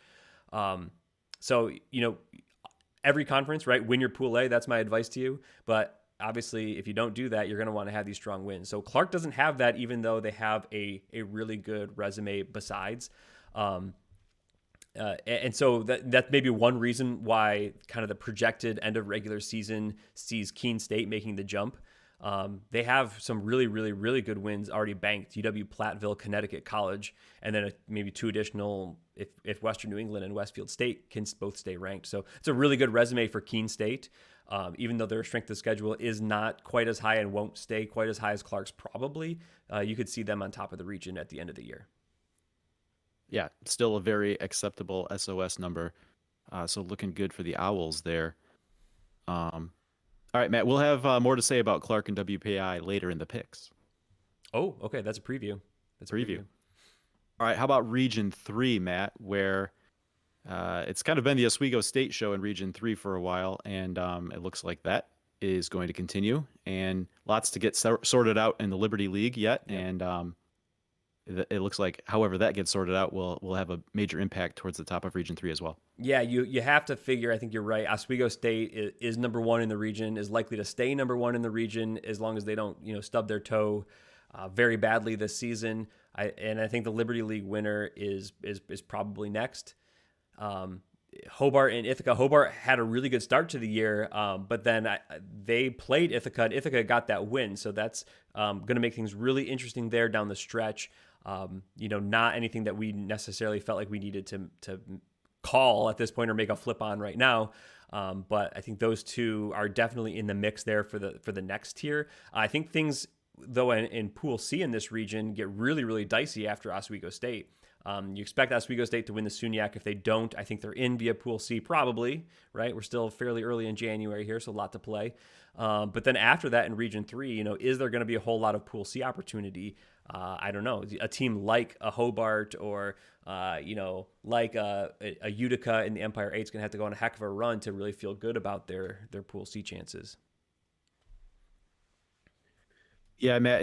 [SPEAKER 1] Every conference, right? Win your Pool A. That's my advice to you. But obviously, if you don't do that, you're going to want to have these strong wins. So Clark doesn't have that, even though they have a really good resume besides. And so that's maybe one reason why kind of the projected end of regular season sees Keene State making the jump. They have some really, really, really good wins already banked. UW-Platteville, Connecticut College, and then maybe two additional if Western New England and Westfield State can both stay ranked. So it's a really good resume for Keene State, even though their strength of schedule is not quite as high and won't stay quite as high as Clark's probably. You could see them on top of the region at the end of the year.
[SPEAKER 2] Yeah, still a very acceptable SOS number. So looking good for the Owls there. Um, all right, Matt, we'll have more to say about Clark and WPI later in the picks
[SPEAKER 1] Oh, okay. That's a preview. That's a
[SPEAKER 2] preview.
[SPEAKER 1] preview.
[SPEAKER 2] All right, how about Region 3, Matt, where it's kind of been the Oswego State show in Region 3 for a while, and it looks like that is going to continue, and lots to get sorted out in the Liberty League yet,
[SPEAKER 1] Yep.
[SPEAKER 2] and it looks like however that gets sorted out will have a major impact towards the top of Region 3 as well.
[SPEAKER 1] Yeah, you have to figure. I think you're right. Oswego State is number one in the region. Is likely to stay number one in the region as long as they don't stub their toe very badly this season. I think the Liberty League winner is probably next. Hobart and Ithaca. Hobart had a really good start to the year, but then they played Ithaca, and Ithaca got that win. So that's going to make things really interesting there down the stretch. Not anything that we necessarily felt like we needed to call at this point or make a flip on right now. But I think those two are definitely in the mix there for the next tier. I think things, though, in Pool C in this region get really, really dicey after Oswego State. You expect Oswego State to win the SUNYAC. If they don't, I think they're in via Pool C probably, right? We're still fairly early in January here, so a lot to play. But then after that in Region 3, is there going to be a whole lot of Pool C opportunity? I don't know. A team like a Hobart or, like a Utica in the Empire 8 is going to have to go on a heck of a run to really feel good about their Pool C chances.
[SPEAKER 2] Yeah, Matt,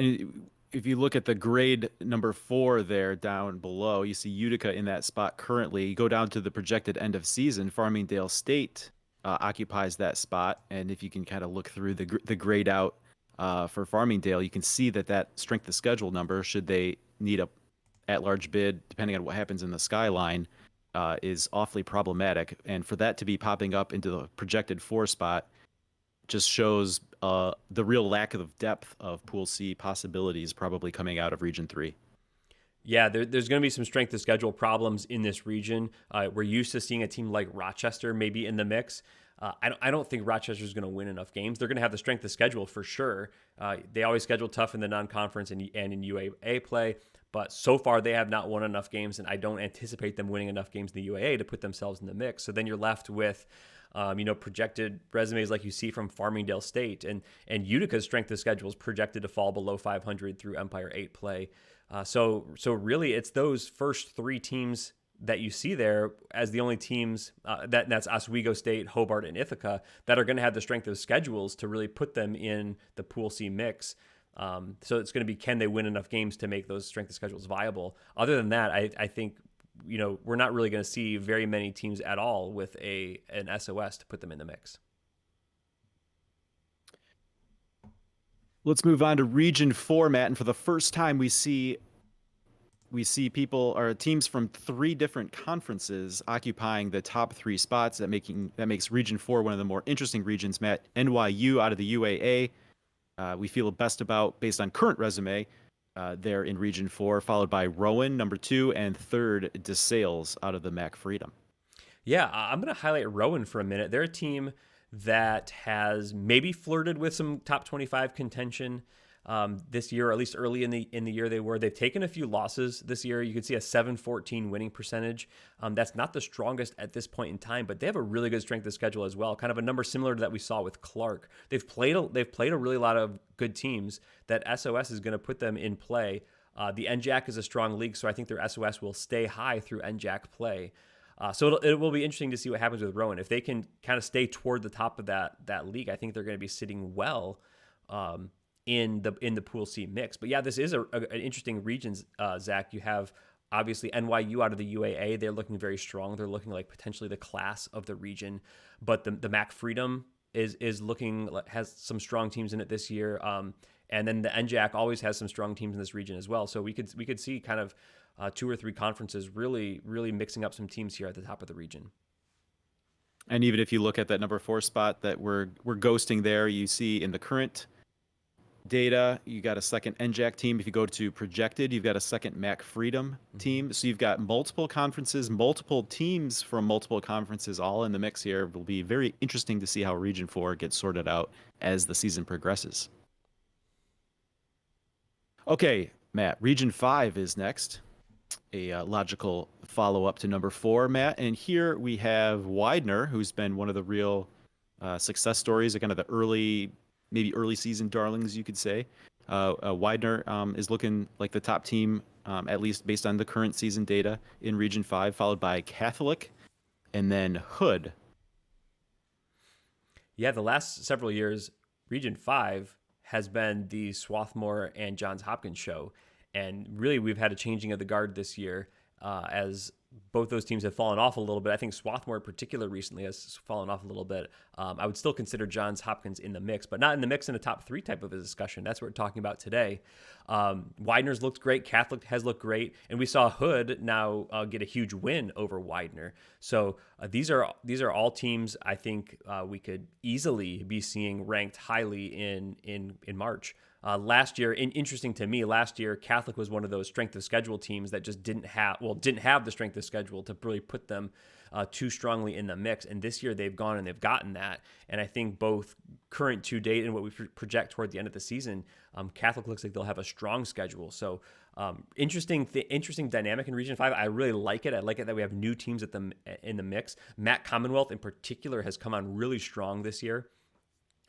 [SPEAKER 2] if you look at the grade number 4 there down below, you see Utica in that spot currently. You go down to the projected end of season, Farmingdale State occupies that spot. And if you can kind of look through the grade out for Farmingdale, you can see that strength of schedule number, should they need a at-large bid, depending on what happens in the skyline, is awfully problematic. And for that to be popping up into the projected 4 spot just shows the real lack of depth of Pool C possibilities probably coming out of Region 3.
[SPEAKER 1] Yeah, there's going to be some strength of schedule problems in this region. We're used to seeing a team like Rochester maybe in the mix. I don't think Rochester's going to win enough games. They're going to have the strength of schedule for sure. They always schedule tough in the non-conference and in UAA play, but so far they have not won enough games, and I don't anticipate them winning enough games in the UAA to put themselves in the mix. So then you're left with projected resumes like you see from Farmingdale State, and Utica's strength of schedule is projected to fall below 500 through Empire 8 play. So really, it's those first 3 teams that you see there as the only teams that's Oswego State, Hobart, and Ithaca that are going to have the strength of schedules to really put them in the Pool C mix. So it's going to be, can they win enough games to make those strength of schedules viable? Other than that, I think we're not really going to see very many teams at all with an SOS to put them in the mix.
[SPEAKER 2] Let's move on to Region 4, Matt, and for the first time we see people or teams from 3 different conferences occupying the top 3 spots. That makes Region 4 one of the more interesting regions, Matt. NYU out of the UAA, we feel best about based on current resume. There in Region 4, followed by Rowan, number 2, and third, DeSales out of the MAC Freedom.
[SPEAKER 1] Yeah, I'm going to highlight Rowan for a minute. They're a team that has maybe flirted with some top 25 contention this year, or at least early in the year they've taken a few losses this year. You can see a 7-14 winning percentage. That's not the strongest at this point in time, but they have a really good strength of schedule as well. Kind of a number similar to that we saw with Clark. They've played a really lot of good teams that SOS is going to put them in play. The NJAC is a strong league, so I think their SOS will stay high through NJAC play. So it will be interesting to see what happens with Rowan. If they can kind of stay toward the top of that league, I think they're going to be sitting well in the Pool C mix. But yeah, this is an interesting region, Zach. You have obviously NYU out of the UAA. They're looking very strong. They're looking like potentially the class of the region. But the MAC Freedom is looking, has some strong teams in it this year. And then the NJAC always has some strong teams in this region as well. So we could see kind of 2 or 3 conferences really mixing up some teams here at the top of the region.
[SPEAKER 2] And even if you look at that number 4 spot that we're ghosting there, you see in the current data, you got a second NJAC team. If you go to projected, you've got a second MAC Freedom team. So you've got multiple conferences, multiple teams from multiple conferences all in the mix here. It will be very interesting to see how Region 4 gets sorted out as the season progresses. Okay, Matt, Region 5 is next. A logical follow-up to number 4, Matt. And here we have Widener, who's been one of the real success stories, kind of the maybe early season darlings, you could say. Widener is looking like the top team, at least based on the current season data in Region 5, followed by Catholic and then Hood.
[SPEAKER 1] Yeah, the last several years, Region 5 has been the Swarthmore and Johns Hopkins show. And really, we've had a changing of the guard this year as both those teams have fallen off a little bit. I think Swarthmore in particular recently has fallen off a little bit. I would still consider Johns Hopkins in the mix, but not in the mix in a top 3 type of a discussion. That's what we're talking about today. Widener's looked great. Catholic has looked great. And we saw Hood now get a huge win over Widener. So these are all teams I think we could easily be seeing ranked highly in March. Last year, interesting to me, last year Catholic was one of those strength of schedule teams that just didn't have the strength of schedule to really put them too strongly in the mix. And this year they've gone and they've gotten that. And I think both current to date and what we project toward the end of the season, Catholic looks like they'll have a strong schedule. So interesting dynamic in Region 5. I really like it. I like it that we have new teams in the mix. Matt Commonwealth in particular has come on really strong this year.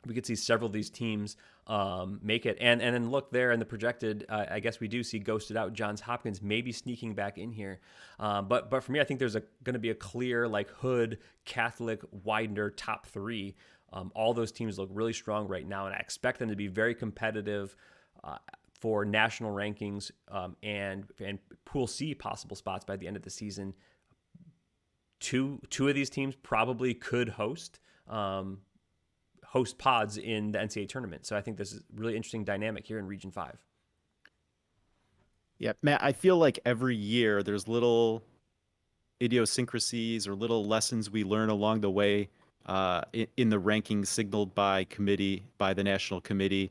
[SPEAKER 1] We could see several of these teams make it. And then look there in the projected, I guess we do see ghosted out Johns Hopkins maybe sneaking back in here. But for me, I think there's going to be a clear like Hood, Catholic, Widener top 3. All those teams look really strong right now, and I expect them to be very competitive for national rankings and Pool C possible spots by the end of the season. Two of these teams probably could host pods in the NCAA tournament. So I think this is a really interesting dynamic here in Region 5.
[SPEAKER 2] Yeah, Matt, I feel like every year there's little idiosyncrasies or little lessons we learn along the way in the rankings signaled by the national committee.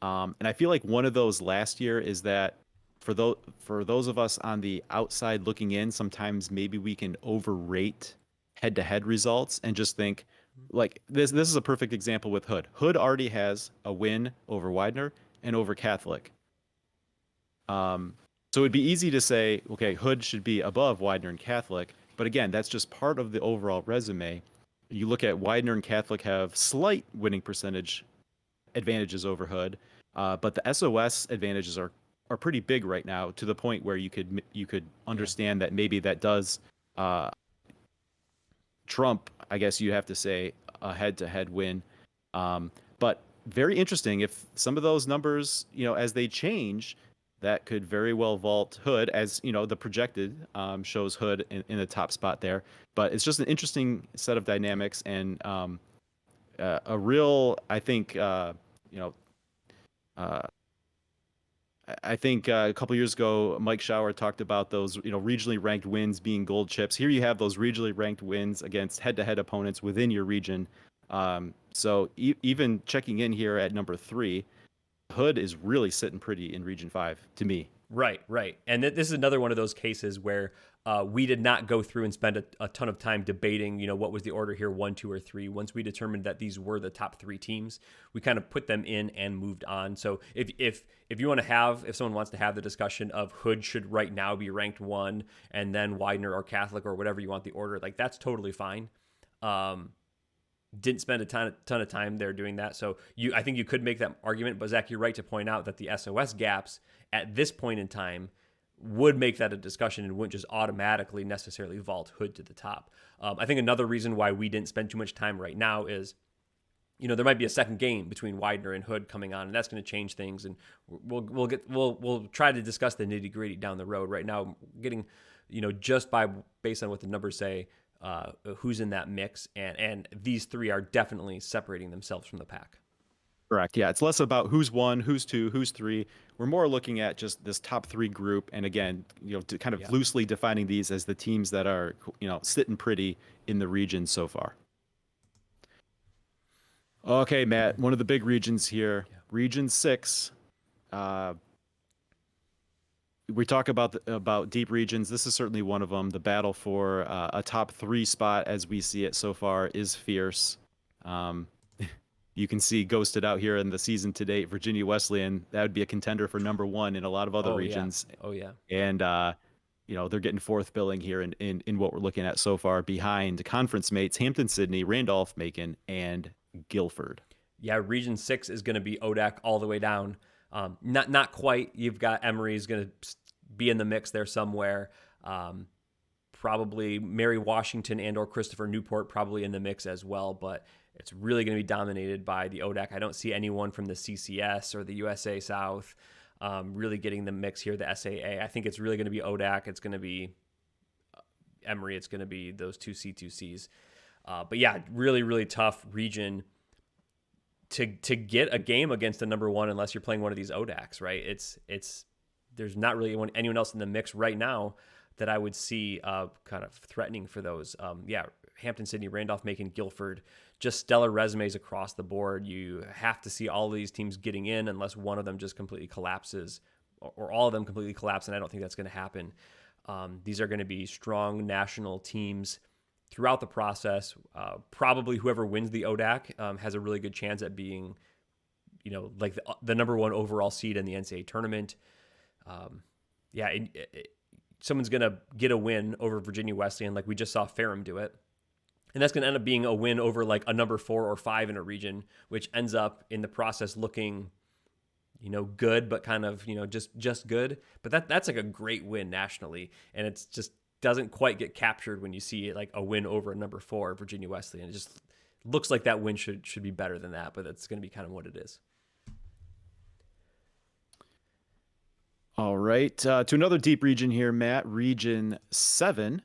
[SPEAKER 2] And I feel like one of those last year is that for those of us on the outside looking in, sometimes maybe we can overrate head-to-head results and just think, like this is a perfect example with Hood. Hood already has a win over Widener and over Catholic. So it'd be easy to say, okay, Hood should be above Widener and Catholic. But again, that's just part of the overall resume. You look at Widener and Catholic have slight winning percentage advantages over Hood, but the SOS advantages are pretty big right now, to the point where you could understand that maybe that does trump, I guess you have to say, a head-to-head win. But very interesting. If some of those numbers, as they change, that could very well vault Hood, as the projected shows Hood in the top spot there. But it's just an interesting set of dynamics and a real, I think, I think a couple years ago, Mike Schauer talked about those, regionally ranked wins being gold chips. Here you have those regionally ranked wins against head-to-head opponents within your region. So even checking in here at number 3, Hood is really sitting pretty in Region 5 to me.
[SPEAKER 1] Right. And this is another one of those cases where we did not go through and spend a ton of time debating, what was the order here, 1, 2, or 3. Once we determined that these were the top 3 teams, we kind of put them in and moved on. So if someone wants to have the discussion of Hood should right now be ranked 1 and then Widener or Catholic or whatever you want the order, like that's totally fine. Didn't spend a ton of time there doing that. So I think you could make that argument, but Zach, you're right to point out that the SOS gaps at this point in time would make that a discussion and wouldn't just automatically necessarily vault Hood to the top. I think another reason why we didn't spend too much time right now is, there might be a second game between Widener and Hood coming on, and that's going to change things. And we'll try to discuss the nitty gritty down the road. Right now, getting, just based on what the numbers say, who's in that mix, and these 3 are definitely separating themselves from the pack.
[SPEAKER 2] Correct. Yeah, it's less about who's one, who's two, who's three. We're more looking at just this top three group, and again, to kind of
[SPEAKER 1] Yeah.
[SPEAKER 2] loosely defining these as the teams that are, sitting pretty in the region so far. Okay, Matt, one of the big regions here,
[SPEAKER 1] Yeah.
[SPEAKER 2] Region 6. Uh, we talk about about deep regions. This is certainly one of them. The battle for a top three spot, as we see it so far, is fierce. Um, you can see ghosted out here in the season to date. Virginia Wesleyan, that would be a contender for number one in a lot of other
[SPEAKER 1] Oh yeah.
[SPEAKER 2] regions,
[SPEAKER 1] Oh yeah.
[SPEAKER 2] and they're getting fourth billing here in what we're looking at so far, behind conference mates Hampton Sydney, Randolph Macon, and Guilford.
[SPEAKER 1] Yeah, Region 6 is going to be ODAC all the way down. Not quite. You've got Emory's going to be in the mix there somewhere. Probably Mary Washington and or Christopher Newport probably in the mix as well, but it's really going to be dominated by the ODAC. I don't see anyone from the CCS or the USA South really getting the mix here, the SAA. I think it's really going to be ODAC. It's going to be Emory. It's going to be those two C2Cs. But yeah, really, really tough region to get a game against a number one unless you're playing one of these ODACs, right? It's there's not really anyone else in the mix right now that I would see kind of threatening for those. Yeah, Hampton, Sydney, Randolph, Macon, Guilford, just stellar resumes across the board. You have to see all of these teams getting in unless one of them just completely collapses or all of them completely collapse, and I don't think that's going to happen. These are going to be strong national teams throughout the process. Probably whoever wins the ODAC has a really good chance at being, like the number one overall seed in the NCAA tournament. Yeah, someone's going to get a win over Virginia Wesleyan, like we just saw Ferrum do it. And that's going to end up being a win over like a number 4 or 5 in a region, which ends up in the process looking, good, but kind of, just good. But that's like a great win nationally. And it's just doesn't quite get captured when you see like a win over a number 4, Virginia Wesleyan. It just looks like that win should be better than that, but that's going to be kind of what it is.
[SPEAKER 2] All right, to another deep region here, Matt, Region 7.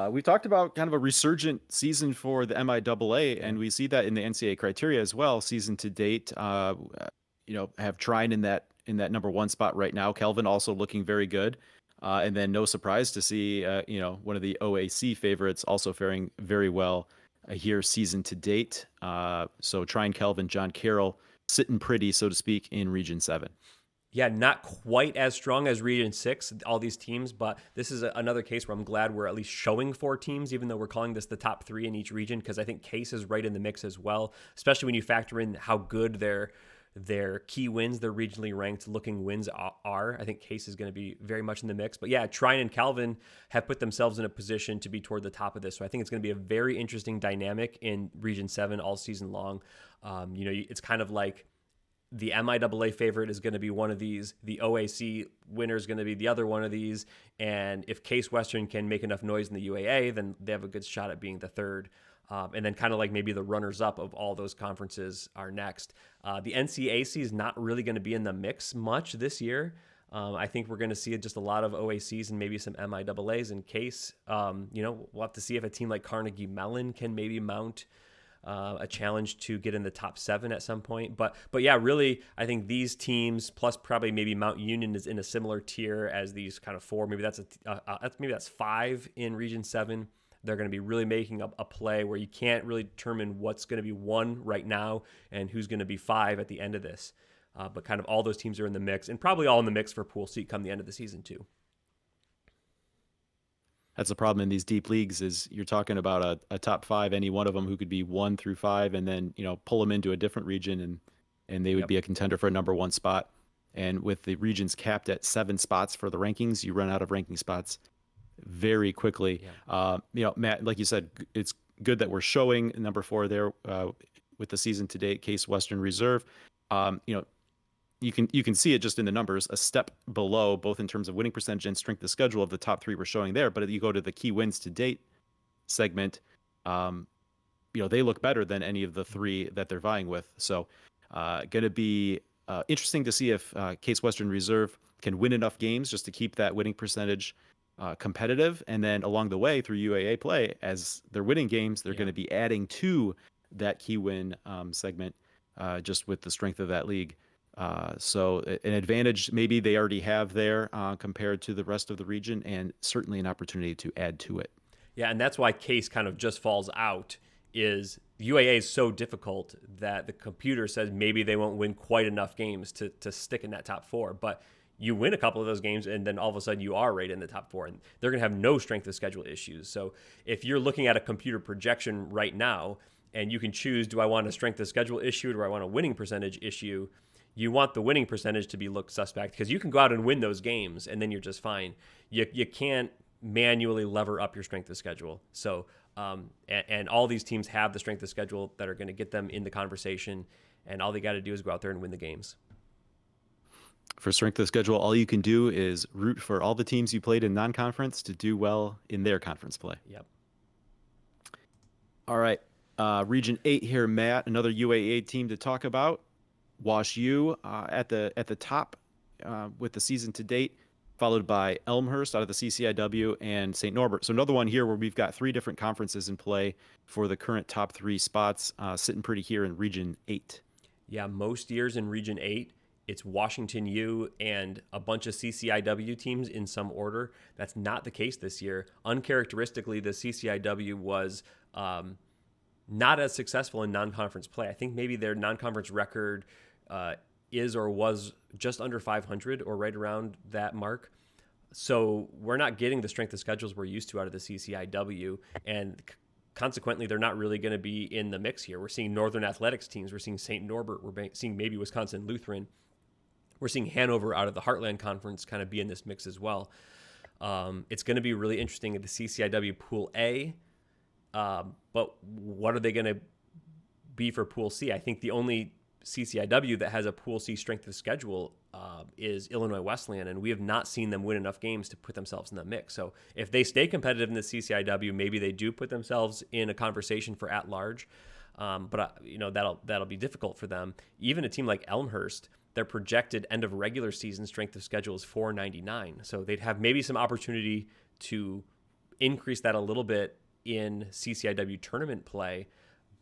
[SPEAKER 2] We've talked about kind of a resurgent season for the MIAA,
[SPEAKER 1] Yeah.
[SPEAKER 2] and we see that in the NCAA criteria as well. Season to date, have Trine in that number one spot right now. Kelvin also looking very good, and then no surprise to see one of the OAC favorites also faring very well here season to date. So Trine, Kelvin, John Carroll sitting pretty, so to speak, in Region 7.
[SPEAKER 1] Yeah, not quite as strong as Region 6, all these teams, but this is another case where I'm glad we're at least showing 4 teams, even though we're calling this the top 3 in each region, because I think Case is right in the mix as well, especially when you factor in how good their key wins, their regionally ranked looking wins are. I think Case is going to be very much in the mix. But yeah, Trine and Calvin have put themselves in a position to be toward the top of this. So I think it's going to be a very interesting dynamic in Region 7 all season long. It's kind of like the MIAA favorite is going to be one of these. The OAC winner is going to be the other one of these. And if Case Western can make enough noise in the UAA, then they have a good shot at being the third. And then kind of like maybe the runners-up of all those conferences are next. The NCAC is not really going to be in the mix much this year. I think we're going to see just a lot of OACs and maybe some MIAAs in Case. We'll have to see if a team like Carnegie Mellon can maybe mount a challenge to get in the top 7 at some point. But yeah, really, I think these teams plus probably maybe Mount Union is in a similar tier as these kind of 4. Maybe that's 5 in Region 7. They're going to be really making a play where you can't really determine what's going to be 1 right now and who's going to be 5 at the end of this. But kind of all those teams are in the mix, and probably all in the mix for pool seat come the end of the season too.
[SPEAKER 2] That's the problem in these deep leagues is you're talking about a top 5, any one of them who could be 1 through 5, and then pull them into a different region and they would
[SPEAKER 1] Yep.
[SPEAKER 2] be a contender for a number 1 spot. And with the regions capped at 7 spots for the rankings, you run out of ranking spots very quickly.
[SPEAKER 1] Yeah.
[SPEAKER 2] Matt, like you said, it's good that we're showing number 4 there with the season to date Case Western Reserve. You can see it just in the numbers, a step below, both in terms of winning percentage and strength of schedule of the top 3 we're showing there. But if you go to the key wins to date segment, they look better than any of the 3 that they're vying with. So, going to be interesting to see if Case Western Reserve can win enough games just to keep that winning percentage competitive. And then along the way through UAA play, as they're winning games, they're going to be adding to that key win segment just with the strength of that league. So an advantage maybe they already have there compared to the rest of the region, and certainly an opportunity to add to it.
[SPEAKER 1] Yeah, and that's why Case kind of just falls out. Is UAA is so difficult that the computer says maybe they won't win quite enough games to stick in that top four. But you win a couple of those games, and then all of a sudden you are right in the top four, and they're going to have no strength of schedule issues. So if you're looking at a computer projection right now, and you can choose, do I want a strength of schedule issue, or do I want a winning percentage issue? You want the winning percentage to be looked suspect because you can go out and win those games, and then you're just fine. You can't manually lever up your strength of schedule. So, and all these teams have the strength of schedule that are going to get them in the conversation, and all they got to do is go out there and win the games.
[SPEAKER 2] For strength of schedule, all you can do is root for all the teams you played in non-conference to do well in their conference play.
[SPEAKER 1] Yep.
[SPEAKER 2] All right. Region 8 here, Matt, another UAA team to talk about. Wash U at the top with the season to date, followed by Elmhurst out of the CCIW and St. Norbert. So another one here where we've got three different conferences in play for the current top three spots, sitting pretty here in Region 8.
[SPEAKER 1] Yeah, most years in Region 8, it's Washington U and a bunch of CCIW teams in some order. That's not the case this year. Uncharacteristically, the CCIW was not as successful in non-conference play. I think maybe their non-conference record is or was just under 500 or right around that mark. So we're not getting the strength of schedules we're used to out of the CCIW, and consequently, they're not really going to be in the mix here. We're seeing Northern Athletics teams. We're seeing St. Norbert. We're seeing maybe Wisconsin Lutheran. We're seeing Hanover out of the Heartland Conference kind of be in this mix as well. It's going to be really interesting at the CCIW Pool A. But what are they going to be for Pool C? I think the only CCIW that has a Pool C strength of schedule is Illinois Wesleyan, and we have not seen them win enough games to put themselves in the mix. So if they stay competitive in the CCIW, maybe they do put themselves in a conversation for at-large. But that'll be difficult for them. Even a team like Elmhurst, their projected end of regular season strength of schedule is 499. So they'd have maybe some opportunity to increase that a little bit in CCIW tournament play.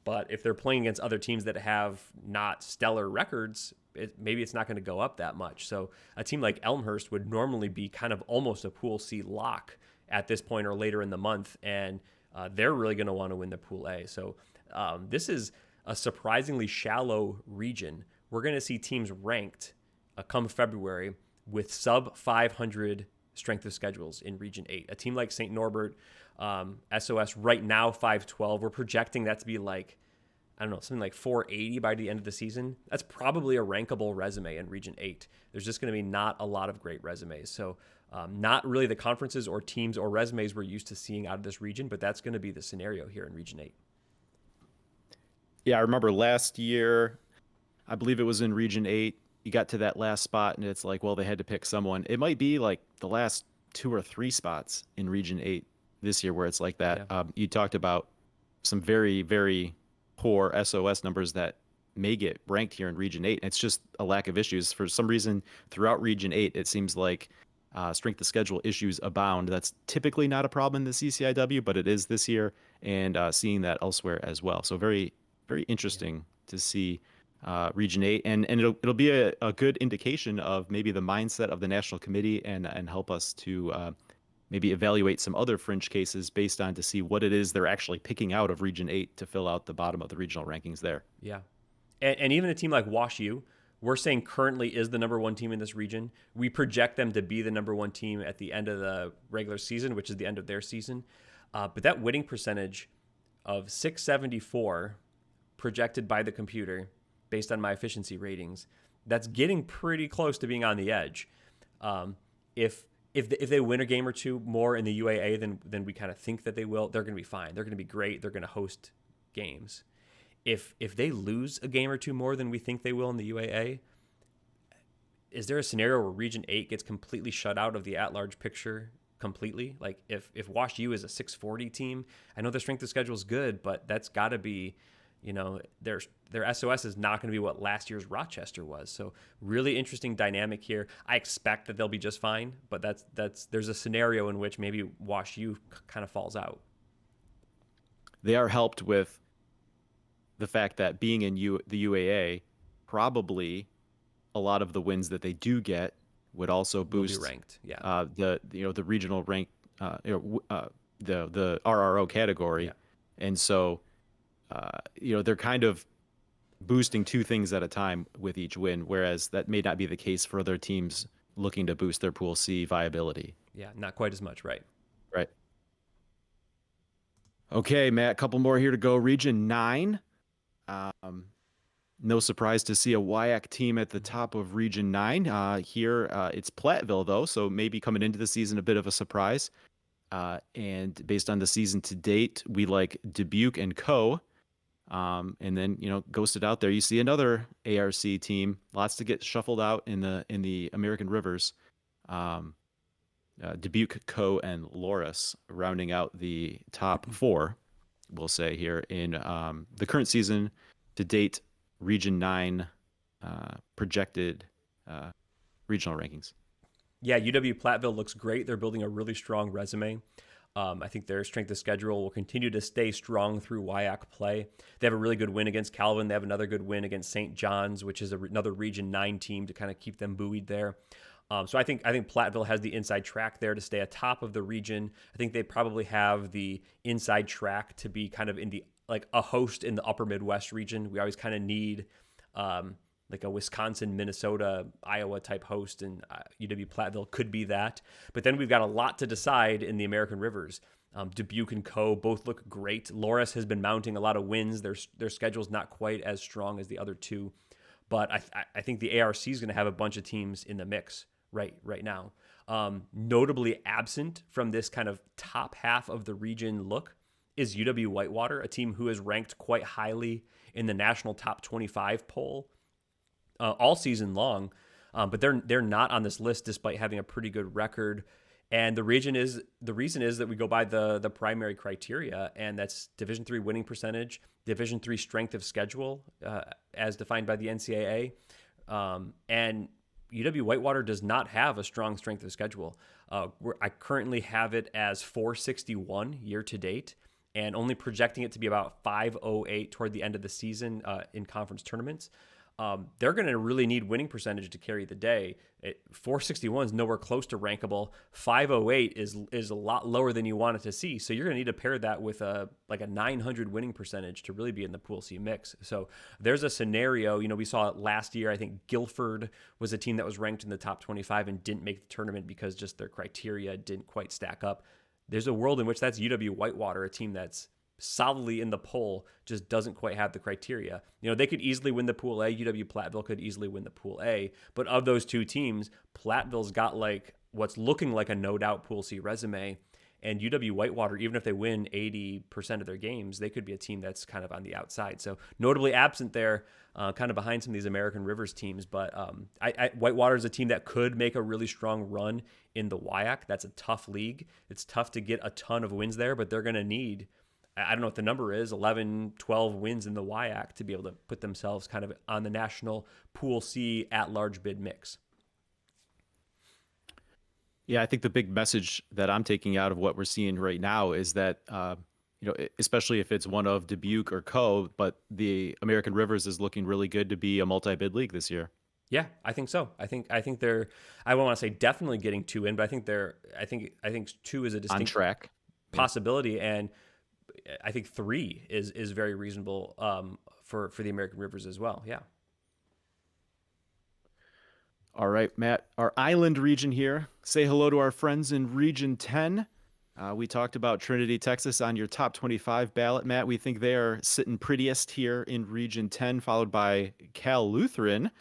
[SPEAKER 1] But if they're playing against other teams that have not stellar records, maybe it's not going to go up that much. So a team like Elmhurst would normally be kind of almost a Pool C lock at this point or later in the month, and they're really going to want to win the Pool A. So this is a surprisingly shallow region. We're going to see teams ranked come February with sub 500 strength of schedules in Region 8. A team like St. Norbert, SOS right now 512. We're projecting that to be like, I don't know, something like 480 by the end of the season. That's probably a rankable resume in Region 8. There's just going to be not a lot of great resumes. So not really the conferences or teams or resumes we're used to seeing out of this region, but that's going to be the scenario here in Region 8.
[SPEAKER 2] Yeah, I remember last year, I believe it was in Region 8, you got to that last spot and it's like, well, they had to pick someone. It might be like the last 2 or 3 spots in Region 8 this year where it's like that.
[SPEAKER 1] Yeah.
[SPEAKER 2] You talked about some very, very poor SOS numbers that may get ranked here in Region 8. It's just a lack of issues. For some reason, throughout Region 8, it seems like strength of schedule issues abound. That's typically not a problem in the CCIW, but it is this year, and seeing that elsewhere as well. So very, very interesting to see Region 8, and it'll be a good indication of maybe the mindset of the national committee and help us to maybe evaluate some other fringe cases based on to see what it is they're actually picking out of Region 8 to fill out the bottom of the regional rankings there.
[SPEAKER 1] Yeah. And even a team like Wash U, we're saying currently is the number one team in this region. We project them to be the number one team at the end of the regular season, which is the end of their season. But that winning percentage of 674 projected by the computer based on my efficiency ratings, that's getting pretty close to being on the edge. If they win a game or two more in the UAA than we kind of think that they will, they're going to be fine. They're going to be great. They're going to host games. If they lose a game or two more than we think they will in the UAA, is there a scenario where Region 8 gets completely shut out of the at-large picture completely? Like if Wash U is a 640 team, I know their strength of schedule is good, but that's got to be, their SOS is not going to be what last year's Rochester was. So really interesting dynamic here. I expect that they'll be just fine, but there's a scenario in which maybe Wash U kind of falls out.
[SPEAKER 2] They are helped with the fact that being in the UAA, probably a lot of the wins that they do get would also
[SPEAKER 1] Will be
[SPEAKER 2] boost
[SPEAKER 1] ranked. Yeah.
[SPEAKER 2] the regional rank, the RRO
[SPEAKER 1] Yeah.
[SPEAKER 2] category, and so they're kind of boosting two things at a time with each win, whereas that may not be the case for other teams looking to boost their Pool C viability.
[SPEAKER 1] Yeah. Not quite as much. Right.
[SPEAKER 2] Right. Okay, Matt, a couple more here to go. Region 9. Um, no surprise to see a WIAC team at the top of Region 9. Here, it's Platteville, though, so maybe coming into the season a bit of a surprise. And based on the season to date, we like Dubuque and Co. And then ghosted out there, you see another ARC team. Lots to get shuffled out in the American Rivers. Um, Dubuque, Co. and Loris rounding out the top four, we'll say here in the current season to date, Region 9 projected regional rankings.
[SPEAKER 1] Yeah, UW Platteville looks great. They're building a really strong resume. I think their strength of schedule will continue to stay strong through WIAC play. They have a really good win against Calvin. They have another good win against St. John's, which is another Region 9 team to kind of keep them buoyed there. So I think Platteville has the inside track there to stay atop of the region. I think they probably have the inside track to be kind of in the like a host in the upper Midwest region. We always kind of need like a Wisconsin, Minnesota, Iowa type host, and UW Platteville could be that. But then we've got a lot to decide in the American Rivers. Dubuque and Co. both look great. Loris has been mounting a lot of wins. Their schedule's not quite as strong as the other two, but I think the ARC is going to have a bunch of teams in the mix right now. Notably absent from this kind of top half of the region look is UW Whitewater, a team who is ranked quite highly in the national top 25 poll all season long, but they're not on this list despite having a pretty good record. And the reason is that we go by the primary criteria, and that's Division III winning percentage, Division III strength of schedule, as defined by the NCAA, and UW Whitewater does not have a strong strength of schedule. I currently have it as 461 year to date, and only projecting it to be about 508 toward the end of the season in conference tournaments. They're going to really need winning percentage to carry the day. 461 is nowhere close to rankable. 508 is a lot lower than you want it to see. So you're going to need to pair that with a 900 winning percentage to really be in the Pool C mix. So there's a scenario, we saw it last year. I think Guilford was a team that was ranked in the top 25 and didn't make the tournament because just their criteria didn't quite stack up. There's a world in which that's UW Whitewater, a team that's solidly in the poll, just doesn't quite have the criteria. They could easily win the Pool A. UW Platteville could easily win the Pool A. But of those two teams, Platteville's got like what's looking like a no doubt Pool C resume. And UW Whitewater, even if they win 80% of their games, they could be a team that's kind of on the outside. So notably absent there, kind of behind some of these American Rivers teams. But Whitewater is a team that could make a really strong run in the WIAC. That's a tough league. It's tough to get a ton of wins there, but they're going to need, I don't know what the number is, 11, 12 wins in the WIAC to be able to put themselves kind of on the national Pool C at-large bid mix.
[SPEAKER 2] Yeah, I think the big message that I'm taking out of what we're seeing right now is that, especially if it's one of Dubuque or Co., but the American Rivers is looking really good to be a multi-bid league this year.
[SPEAKER 1] Yeah, I think so. I think they're, I won't want to say definitely getting two in, but I think two is a distinct
[SPEAKER 2] on track
[SPEAKER 1] possibility, and I think three is very reasonable for the American Rivers as well. Yeah.
[SPEAKER 2] All right, Matt, our island region here. Say hello to our friends in Region 10. We talked about Trinity, Texas on your top 25 ballot, Matt. We think they are sitting prettiest here in Region 10, followed by Cal Lutheran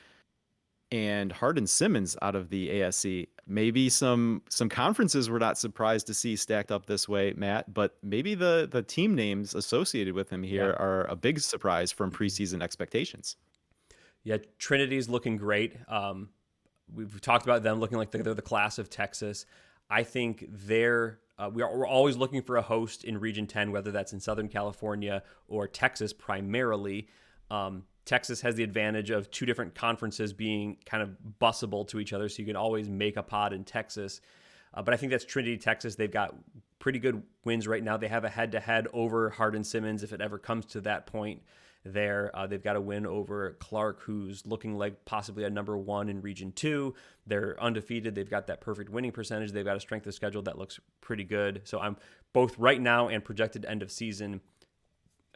[SPEAKER 2] and Hardin Simmons out of the ASC. Maybe some conferences we're not surprised to see stacked up this way, Matt, but maybe the team names associated with him here are a big surprise from preseason expectations.
[SPEAKER 1] Yeah, Trinity's looking great. We've talked about them looking like they're the class of Texas. I think we're always looking for a host in Region 10, whether that's in Southern California or Texas primarily. Texas has the advantage of two different conferences being kind of busable to each other, so you can always make a pod in Texas. But I think that's Trinity, Texas. They've got pretty good wins right now. They have a head-to-head over Hardin Simmons if it ever comes to that point. there. They've got a win over Clark, who's looking like possibly a number one in Region 2. They're undefeated. They've got that perfect winning percentage. They've got a strength of schedule that looks pretty good. So I'm both right now and projected end of season.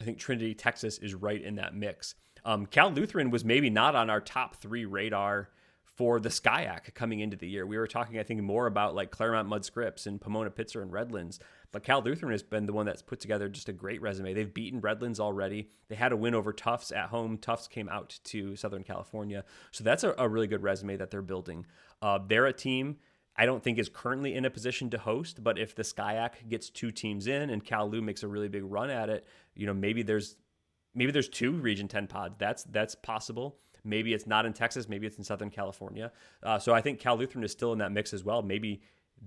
[SPEAKER 1] I think Trinity, Texas is right in that mix. Cal Lutheran was maybe not on our top 3 radar for the SCIAC coming into the year. We were talking, I think, more about like Claremont Mudd Scripps and Pomona Pitzer and Redlands, but Cal Lutheran has been the one that's put together just a great resume. They've beaten Redlands already. They had a win over Tufts at home. Tufts came out to Southern California. So that's a really good resume that they're building. They're a team I don't think is currently in a position to host, but if the SCIAC gets 2 teams in and Cal Lu makes a really big run at it, maybe there's 2 Region 10 pods. That's possible. Maybe it's not in Texas. Maybe it's in Southern California. So I think Cal Lutheran is still in that mix as well. Maybe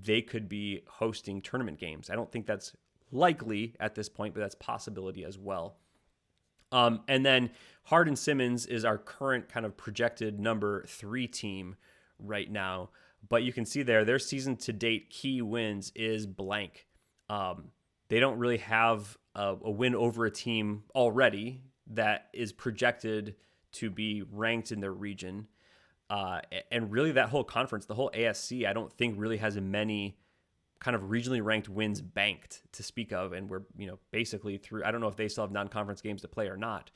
[SPEAKER 1] they could be hosting tournament games. I don't think that's likely at this point, but that's a possibility as well. And then Hardin-Simmons is our current kind of projected number 3 team right now. But you can see there, their season to date key wins is blank. They don't really have a win over a team already that is projected to be ranked in their region. And really that whole conference, the whole ASC, I don't think really has many kind of regionally ranked wins banked to speak of. And we're, basically through, I don't know if they still have non-conference games to play or not,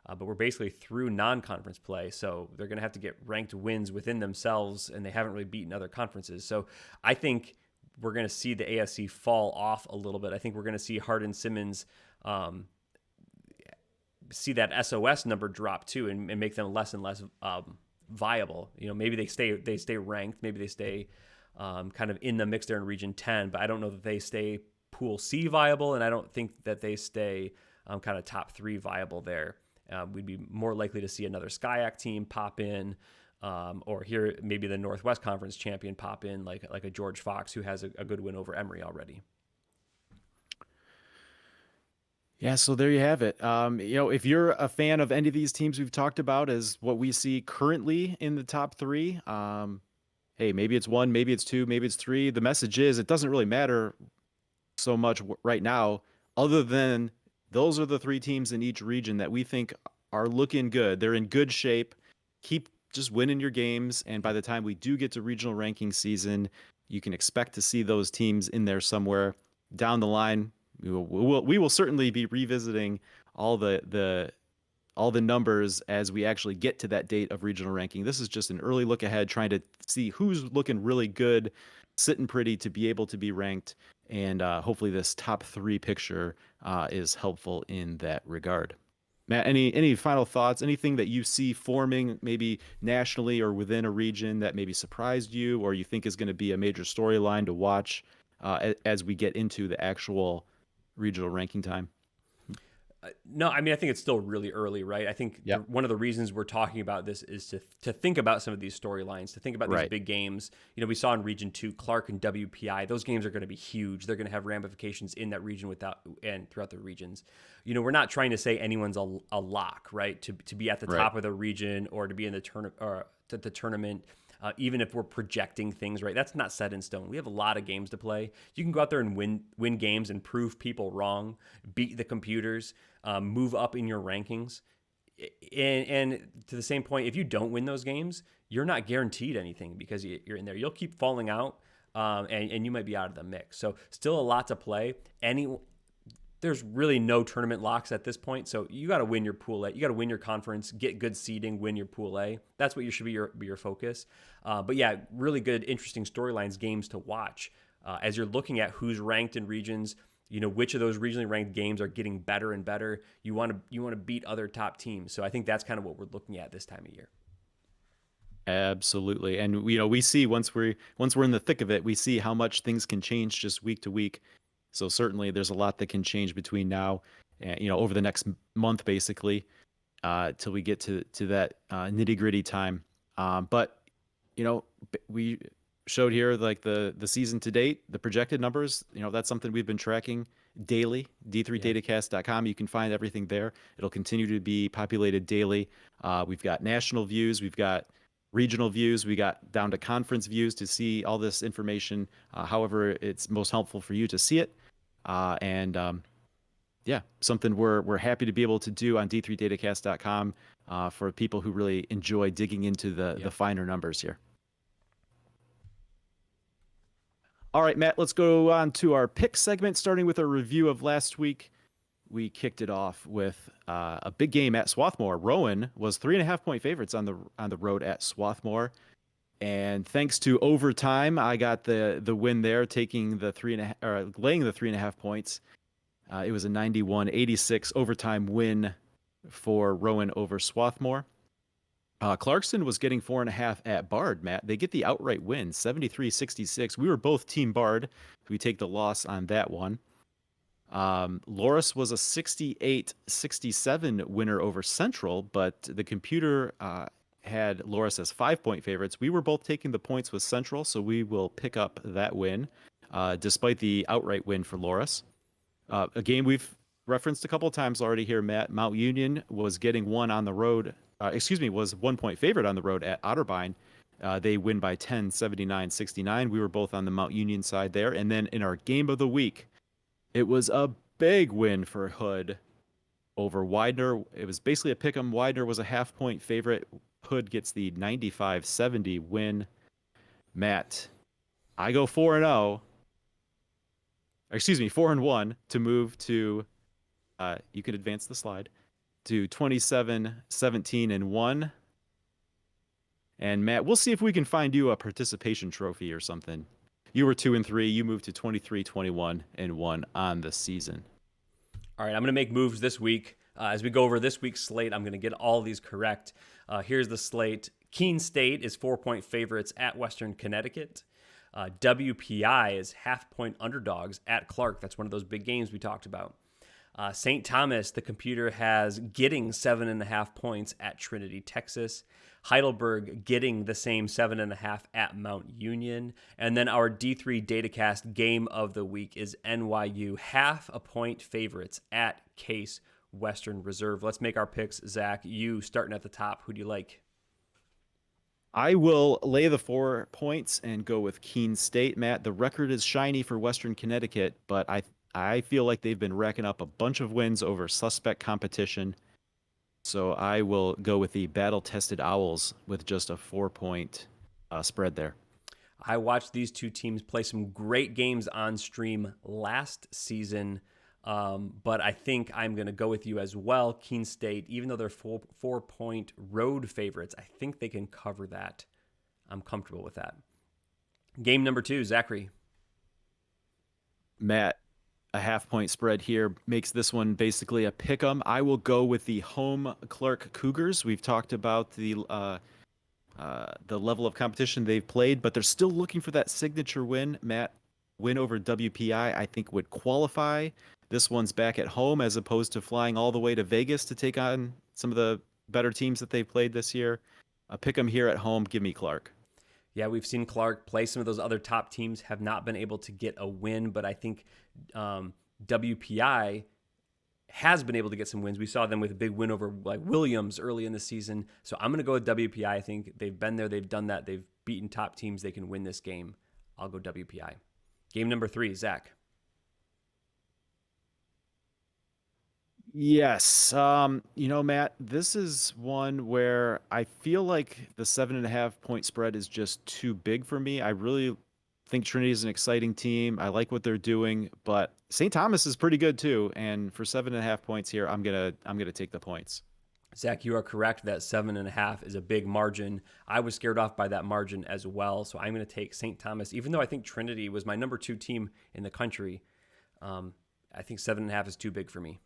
[SPEAKER 1] but we're basically through non-conference play. So they're going to have to get ranked wins within themselves, and they haven't really beaten other conferences. So I think we're going to see the ASC fall off a little bit. I think we're going to see Hardin-Simmons see that SOS number drop too, and make them less and less viable. Maybe they stay ranked. Maybe they stay kind of in the mix there in Region 10, but I don't know that they stay Pool C viable, and I don't think that they stay kind of top 3 viable there. We'd be more likely to see another SCIAC team pop in, or here maybe the Northwest Conference champion pop in, like a George Fox, who has a good win over Emory already.
[SPEAKER 2] Yeah, so there you have it. If you're a fan of any of these teams we've talked about as what we see currently in the top 3, hey, maybe it's 1, maybe it's 2, maybe it's 3. The message is it doesn't really matter so much right now, other than those are the 3 teams in each region that we think are looking good. They're in good shape. Keep just winning your games, and by the time we do get to regional ranking season, you can expect to see those teams in there somewhere down the line. We will certainly be revisiting all the numbers as we actually get to that date of regional ranking. This is just an early look ahead, trying to see who's looking really good, sitting pretty to be able to be ranked, and hopefully this top 3 picture is helpful in that regard. Matt, any final thoughts? Anything that you see forming maybe nationally or within a region that maybe surprised you, or you think is going to be a major storyline to watch as we get into the actual regional ranking time?
[SPEAKER 1] No, I mean, I think it's still really early, right? I think one of the reasons we're talking about this is to think about some of these storylines, to think about these big games. We saw in Region 2, Clark and WPI, those games are going to be huge. They're going to have ramifications in that region and throughout the regions. We're not trying to say anyone's a lock, right? To be at the top of the region or to be in the tournament. Even if we're projecting things, right? That's not set in stone. We have a lot of games to play. You can go out there and win games and prove people wrong, beat the computers, move up in your rankings. And to the same point, if you don't win those games, you're not guaranteed anything because you're in there. You'll keep falling out, and you might be out of the mix. So still a lot to play. There's really no tournament locks at this point. So you got to win your Pool A. You got to win your conference, get good seeding, win your Pool A. That's what should be your focus. But yeah, really good, interesting storylines, games to watch as you're looking at who's ranked in regions. Which of those regionally ranked games are getting better and better. You want to beat other top teams. So I think that's kind of what we're looking at this time of year.
[SPEAKER 2] Absolutely. And we see once we're in the thick of it, we see how much things can change just week to week. So certainly there's a lot that can change between now and, over the next month, basically, till we get to that nitty-gritty time. But, we showed here like the season to date, the projected numbers, that's something we've been tracking daily, d3datacast.com. You can find everything there. It'll continue to be populated daily. We've got national views. We've got regional views. We got down to conference views to see all this information, however it's most helpful for you to see it. yeah, something we're happy to be able to do on d3datacast.com for people who really enjoy digging into the finer numbers here. All right, Matt, let's go on to our pick segment, starting with a review of last week. We kicked it off with a big game at Swarthmore. Rowan was 3.5-point favorites on the road at Swarthmore, and thanks to overtime, I got the win there, taking the laying the 3.5 points. It was a 91-86 overtime win for Rowan over Swarthmore. Clarkson was getting 4.5 at Bard, Matt. They get the outright win, 73-66. We were both Team Bard. We take the loss on that one. Loris was a 68-67 winner over Central, but the computer had Loris as 5-point favorites. We were both taking the points with Central, so we will pick up that win, despite the outright win for Loris. A game we've referenced a couple of times already here, Matt. Mount Union was getting one on the road. Was 1-point favorite on the road at Otterbein. They win by 10, 79-69. We were both on the Mount Union side there. And then in our game of the week, it was a big win for Hood over Widener. It was basically a pick'em. Widener was a 0.5-point favorite. Hood gets the 95-70 win. Matt, I go 4-0. 4-1 to move to, you can advance the slide, to 27-17-1. And Matt, we'll see if we can find you a participation trophy or something. You were 2-3. You moved to 23-21-1 on the season.
[SPEAKER 1] All right, I'm going to make moves this week. As we go over this week's slate, I'm going to get all these correct. Here's the slate. Keene State is 4-point favorites at Western Connecticut. WPI is 0.5-point underdogs at Clark. That's one of those big games we talked about. St. Thomas, the computer has getting 7.5 points at Trinity, Texas. Heidelberg getting the same 7.5 at Mount Union. And then our D3 Datacast game of the week is NYU 0.5-point favorites at Case Western Reserve. Let's make our picks, Zach. You starting at the top. Who do you like?
[SPEAKER 2] I will lay the 4 points and go with Keene State, Matt. The record is shiny for Western Connecticut, but I feel like they've been racking up a bunch of wins over suspect competition. So I will go with the battle-tested Owls with just a 4-point spread there.
[SPEAKER 1] I watched these two teams play some great games on stream last season, but I think I'm going to go with you as well. Keene State, even though they're 4-point road favorites, I think they can cover that. I'm comfortable with that. Game number 2, Zachary.
[SPEAKER 2] Matt, a 0.5-point spread here makes this one basically a pick'em. I will go with the home Clark Cougars. We've talked about the level of competition they've played, but they're still looking for that signature win. Matt, win over WPI, I think would qualify. This one's back at home as opposed to flying all the way to Vegas to take on some of the better teams that they've played this year. Pick 'em here at home. Give me Clark.
[SPEAKER 1] Yeah, we've seen Clark play some of those other top teams, have not been able to get a win, but I think WPI has been able to get some wins. We saw them with a big win over like Williams early in the season. So I'm going to go with WPI. I think they've been there. They've done that. They've beaten top teams. They can win this game. I'll go WPI. Game number 3, Zach.
[SPEAKER 2] Yes. Matt, this is one where I feel like the 7.5-point spread is just too big for me. I really think Trinity is an exciting team. I like what they're doing, but St. Thomas is pretty good too. And for 7.5 points here, I'm gonna take the points.
[SPEAKER 1] Zach, you are correct that 7.5 is a big margin. I was scared off by that margin as well, so I'm going to take St. Thomas. Even though I think Trinity was my number 2 team in the country, I think 7.5 is too big for me.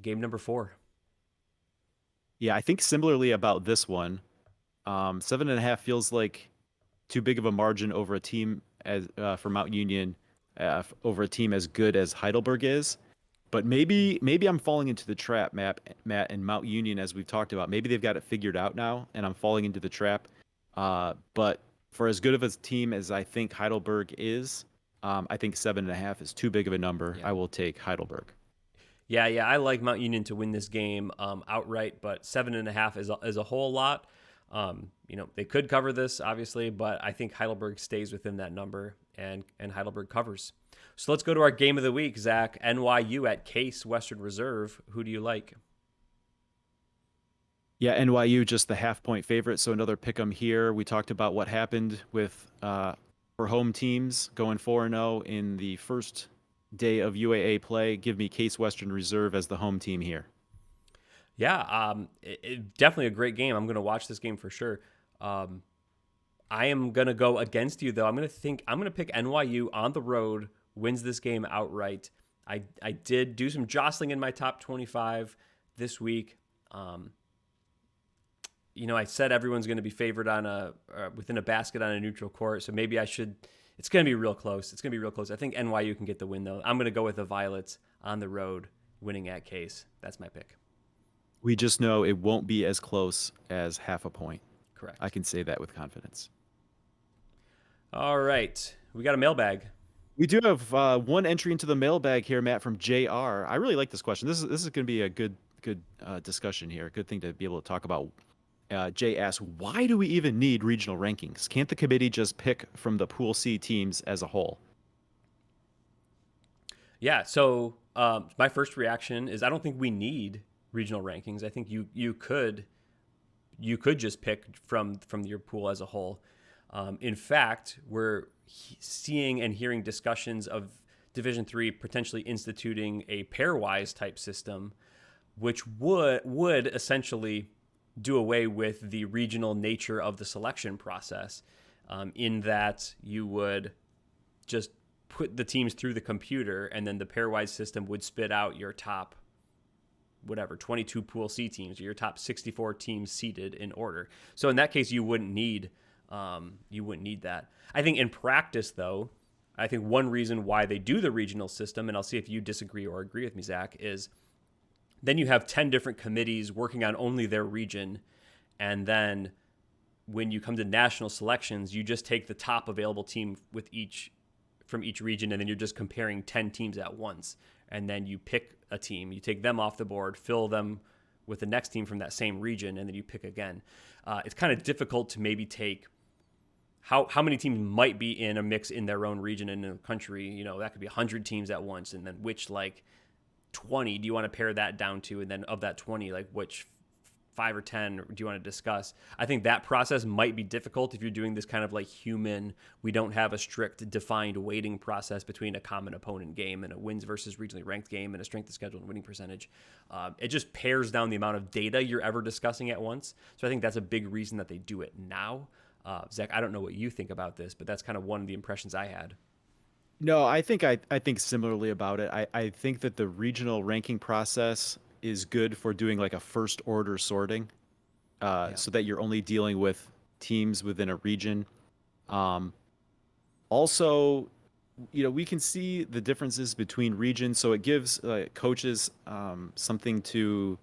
[SPEAKER 1] Game number 4.
[SPEAKER 2] Yeah, I think similarly about this one. 7.5 feels like too big of a margin over a team as for Mount Union, over a team as good as Heidelberg is. But maybe I'm falling into the trap, Matt, and Mount Union, as we've talked about. Maybe they've got it figured out now, and I'm falling into the trap. But for as good of a team as I think Heidelberg is, I think 7.5 is too big of a number. Yeah. I will take Heidelberg.
[SPEAKER 1] Yeah, I like Mount Union to win this game outright, but 7.5 is a whole lot. They could cover this, obviously, but I think Heidelberg stays within that number, and Heidelberg covers. So let's go to our game of the week, Zach. NYU at Case Western Reserve. Who do you like?
[SPEAKER 2] Yeah, NYU just the half-point favorite, so another pick 'em here. We talked about what happened with for home teams going 4-0 in the first day of UAA play. Give me Case Western Reserve as the home team here.
[SPEAKER 1] Yeah, definitely a great game. I'm going to watch this game for sure. I am going to go against you, though. I'm going to pick NYU on the road, wins this game outright. I did do some jostling in my top 25 this week. I said everyone's going to be favored on within a basket on a neutral court, so maybe I should. It's going to be real close. It's going to be real close. I think NYU can get the win, though. I'm going to go with the Violets on the road, winning at Case. That's my pick.
[SPEAKER 2] We just know it won't be as close as half a point.
[SPEAKER 1] Correct.
[SPEAKER 2] I can say that with confidence.
[SPEAKER 1] All right. We got a mailbag.
[SPEAKER 2] We do have one entry into the mailbag here, Matt, from JR. I really like this question. This is going to be a good discussion here. Good thing to be able to talk about. Jay asks, why do we even need regional rankings? Can't the committee just pick from the Pool C teams as a whole?
[SPEAKER 1] Yeah. So my first reaction is I don't think we need regional rankings. I think you could just pick from your pool as a whole. In fact, we're seeing and hearing discussions of Division III potentially instituting a pairwise type system, which would essentially do away with the regional nature of the selection process, in that you would just put the teams through the computer, and then the pairwise system would spit out your top 22 Pool C teams, or your top 64 teams seeded in order. So in that case, you wouldn't need that. I think in practice, though, I think one reason why they do the regional system, and I'll see if you disagree or agree with me, Zach, is then you have 10 different committees working on only their region. And then when you come to national selections, you just take the top available team from each region, and then you're just comparing 10 teams at once. And then you pick a team, you take them off the board, fill them with the next team from that same region, and then you pick again. It's kind of difficult to maybe take how many teams might be in a mix in their own region and in the country. That could be 100 teams at once, and then which 20 do you want to pare that down to? And then of that 20, which 5 or 10 do you want to discuss? I think that process might be difficult if you're doing this kind of human, we don't have a strict defined weighting process between a common opponent game and a wins versus regionally ranked game and a strength of schedule and winning percentage. It just pares down the amount of data you're ever discussing at once. So I think that's a big reason that they do it now. Zach, I don't know what you think about this, but that's kind of one of the impressions I had.
[SPEAKER 2] No, I think similarly about it. I think that the regional ranking process is good for doing a first order sorting, so that you're only dealing with teams within a region. Also, we can see the differences between regions, so it gives coaches something to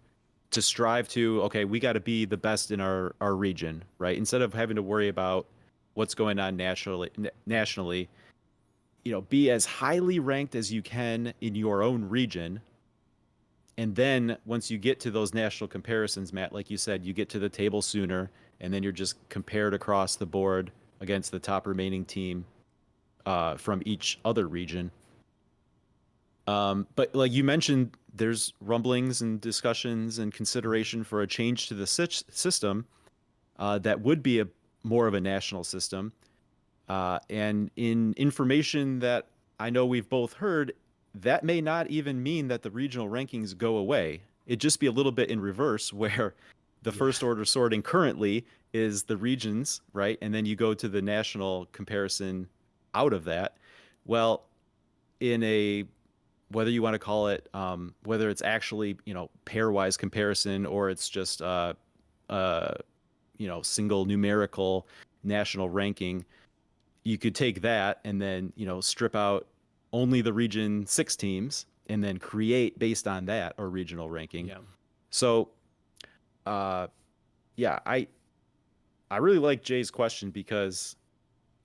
[SPEAKER 2] strive to. Okay, we got to be the best in our region, right? Instead of having to worry about what's going on nationally. Be as highly ranked as you can in your own region. And then once you get to those national comparisons, Matt, like you said, you get to the table sooner, and then you're just compared across the board against the top remaining team from each other region. But like you mentioned, there's rumblings and discussions and consideration for a change to the system that would be more of a national system. And in information that I know we've both heard, that may not even mean that the regional rankings go away. It'd just be a little bit in reverse, where the first order sorting currently is the regions, right? And then you go to the national comparison out of that. Well, whether you want to call it, whether it's actually, pairwise comparison, or it's just, single numerical national ranking, you could take that and then, strip out only the region 6 teams and then create based on that a regional ranking.
[SPEAKER 1] Yeah.
[SPEAKER 2] So, I really like Jay's question because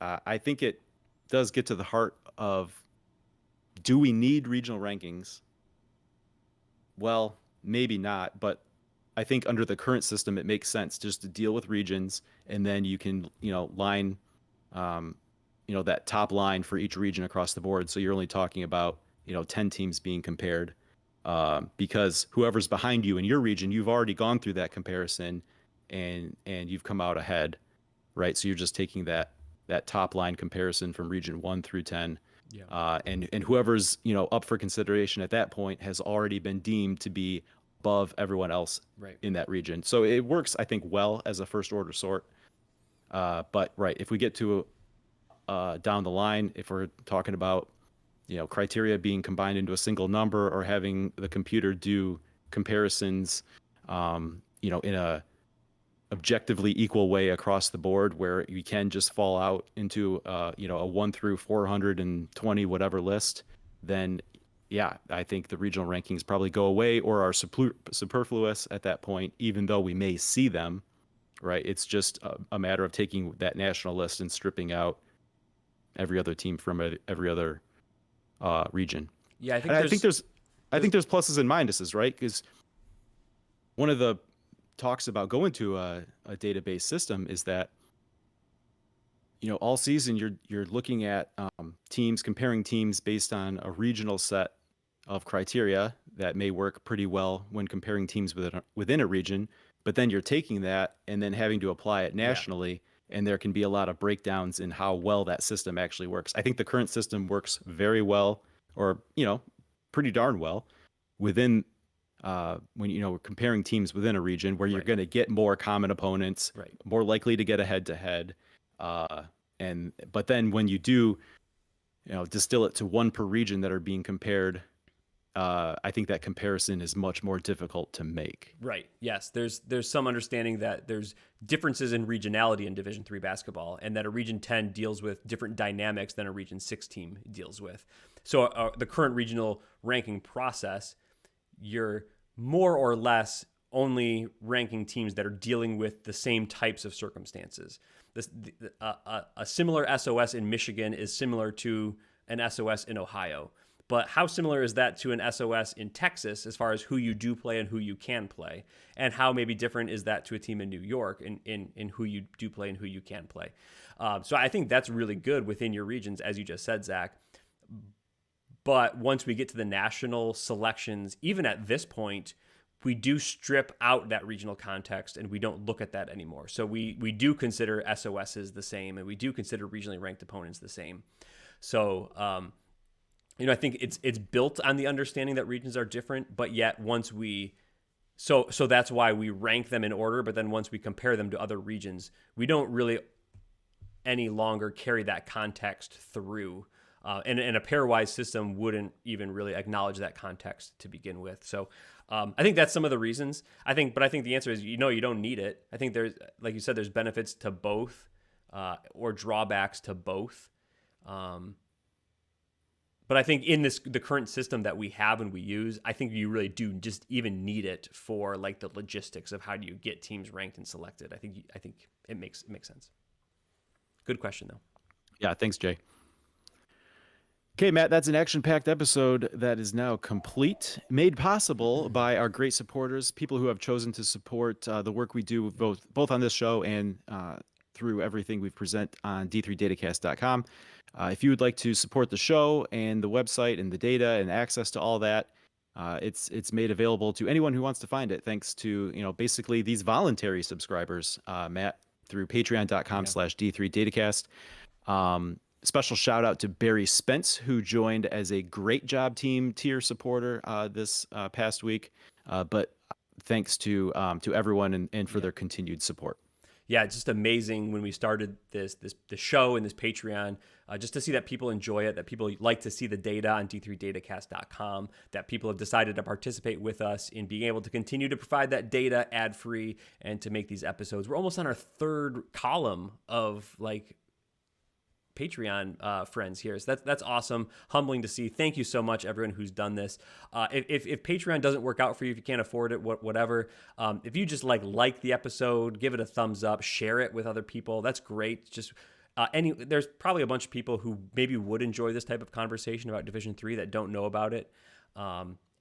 [SPEAKER 2] I think it does get to the heart of, do we need regional rankings? Well, maybe not, but I think under the current system, it makes sense just to deal with regions, and then you can, line that top line for each region across the board. So you're only talking about 10 teams being compared, because whoever's behind you in your region, you've already gone through that comparison, and you've come out ahead, right? So you're just taking that top line comparison from region 1 through 10.
[SPEAKER 1] Yeah.
[SPEAKER 2] And whoever's up for consideration at that point has already been deemed to be above everyone else
[SPEAKER 1] Right.
[SPEAKER 2] in that region. So it works, I think, well as a first order sort. But right, if we get to down the line, if we're talking about criteria being combined into a single number, or having the computer do comparisons, in a objectively equal way across the board, where you can just fall out into a 1 through 420 whatever list, then yeah, I think the regional rankings probably go away or are superfluous at that point, even though we may see them, right? It's just a matter of taking that national list and stripping out every other team from every other region.
[SPEAKER 1] Yeah, I think
[SPEAKER 2] And I think there's pluses and minuses, right? Because one of the talks about going to a database system is that all season you're looking at teams, comparing teams based on a regional set of criteria that may work pretty well when comparing teams within a region, but then you're taking that and then having to apply it nationally, and there can be a lot of breakdowns in how well that system actually works. I think the current system works very well, or pretty darn well, within when we're comparing teams within a region, where you're going to get more common opponents, more likely to get a head-to-head, but then when you do distill it to one per region that are being compared, I think that comparison is much more difficult to make.
[SPEAKER 1] Right. Yes. There's some understanding that there's differences in regionality in Division III basketball, and that a Region 10 deals with different dynamics than a Region 6 team deals with. So the current regional ranking process, you're more or less only ranking teams that are dealing with the same types of circumstances. A similar SOS in Michigan is similar to an SOS in Ohio. But how similar is that to an SOS in Texas as far as who you do play and who you can play? And how maybe different is that to a team in New York in who you do play and who you can play? So I think that's really good within your regions, as you just said, Zach. But once we get to the national selections, even at this point, we do strip out that regional context and we don't look at that anymore. So we do consider SOSs the same, and we do consider regionally ranked opponents the same. So, I think it's built on the understanding that regions are different, but yet once so that's why we rank them in order. But then once we compare them to other regions, we don't really any longer carry that context through. And a pairwise system wouldn't even really acknowledge that context to begin with. So I think that's some of the reasons. But I think the answer is, you don't need it. I think there's, like you said, there's benefits to both, or drawbacks to both. But I think in the current system that we have and we use, I think you really do just even need it for like the logistics of how do you get teams ranked and selected. I think it makes sense. Good question though.
[SPEAKER 2] Yeah, thanks, Jay. Okay, Matt, that's an action-packed episode that is now complete, made possible by our great supporters, people who have chosen to support the work we do both on this show and through everything we present on d3datacast.com. If you would like to support the show and the website and the data and access to all that, it's made available to anyone who wants to find it, thanks to basically these voluntary subscribers, Matt, through patreon.com/d3datacast. Special shout out to Barry Spence, who joined as a Great Job Team tier supporter this past week. But thanks to everyone and for their continued support.
[SPEAKER 1] Yeah, it's just amazing when we started the show and this Patreon, just to see that people enjoy it, that people like to see the data on d3datacast.com, that people have decided to participate with us in being able to continue to provide that data ad-free and to make these episodes. We're almost on our third column of like Patreon friends here. So that's awesome. Humbling to see. Thank you so much, everyone who's done this. If Patreon doesn't work out for you, if you can't afford it, whatever, if you just like the episode, give it a thumbs up, share it with other people. That's great. Just there's probably a bunch of people who maybe would enjoy this type of conversation about Division III that don't know about it.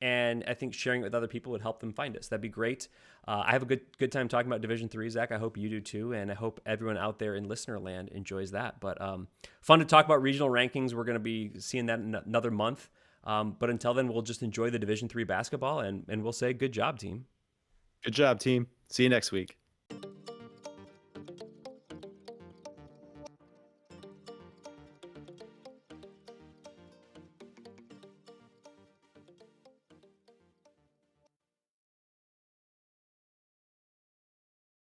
[SPEAKER 1] and I think sharing it with other people would help them find us. That'd be great. I have a good time talking about Division III, Zach. I hope you do too, and I hope everyone out there in listener land enjoys that. But fun to talk about regional rankings. We're going to be seeing that in another month. But until then, we'll just enjoy the Division III basketball, and we'll say good job, team.
[SPEAKER 2] Good job, team. See you next week.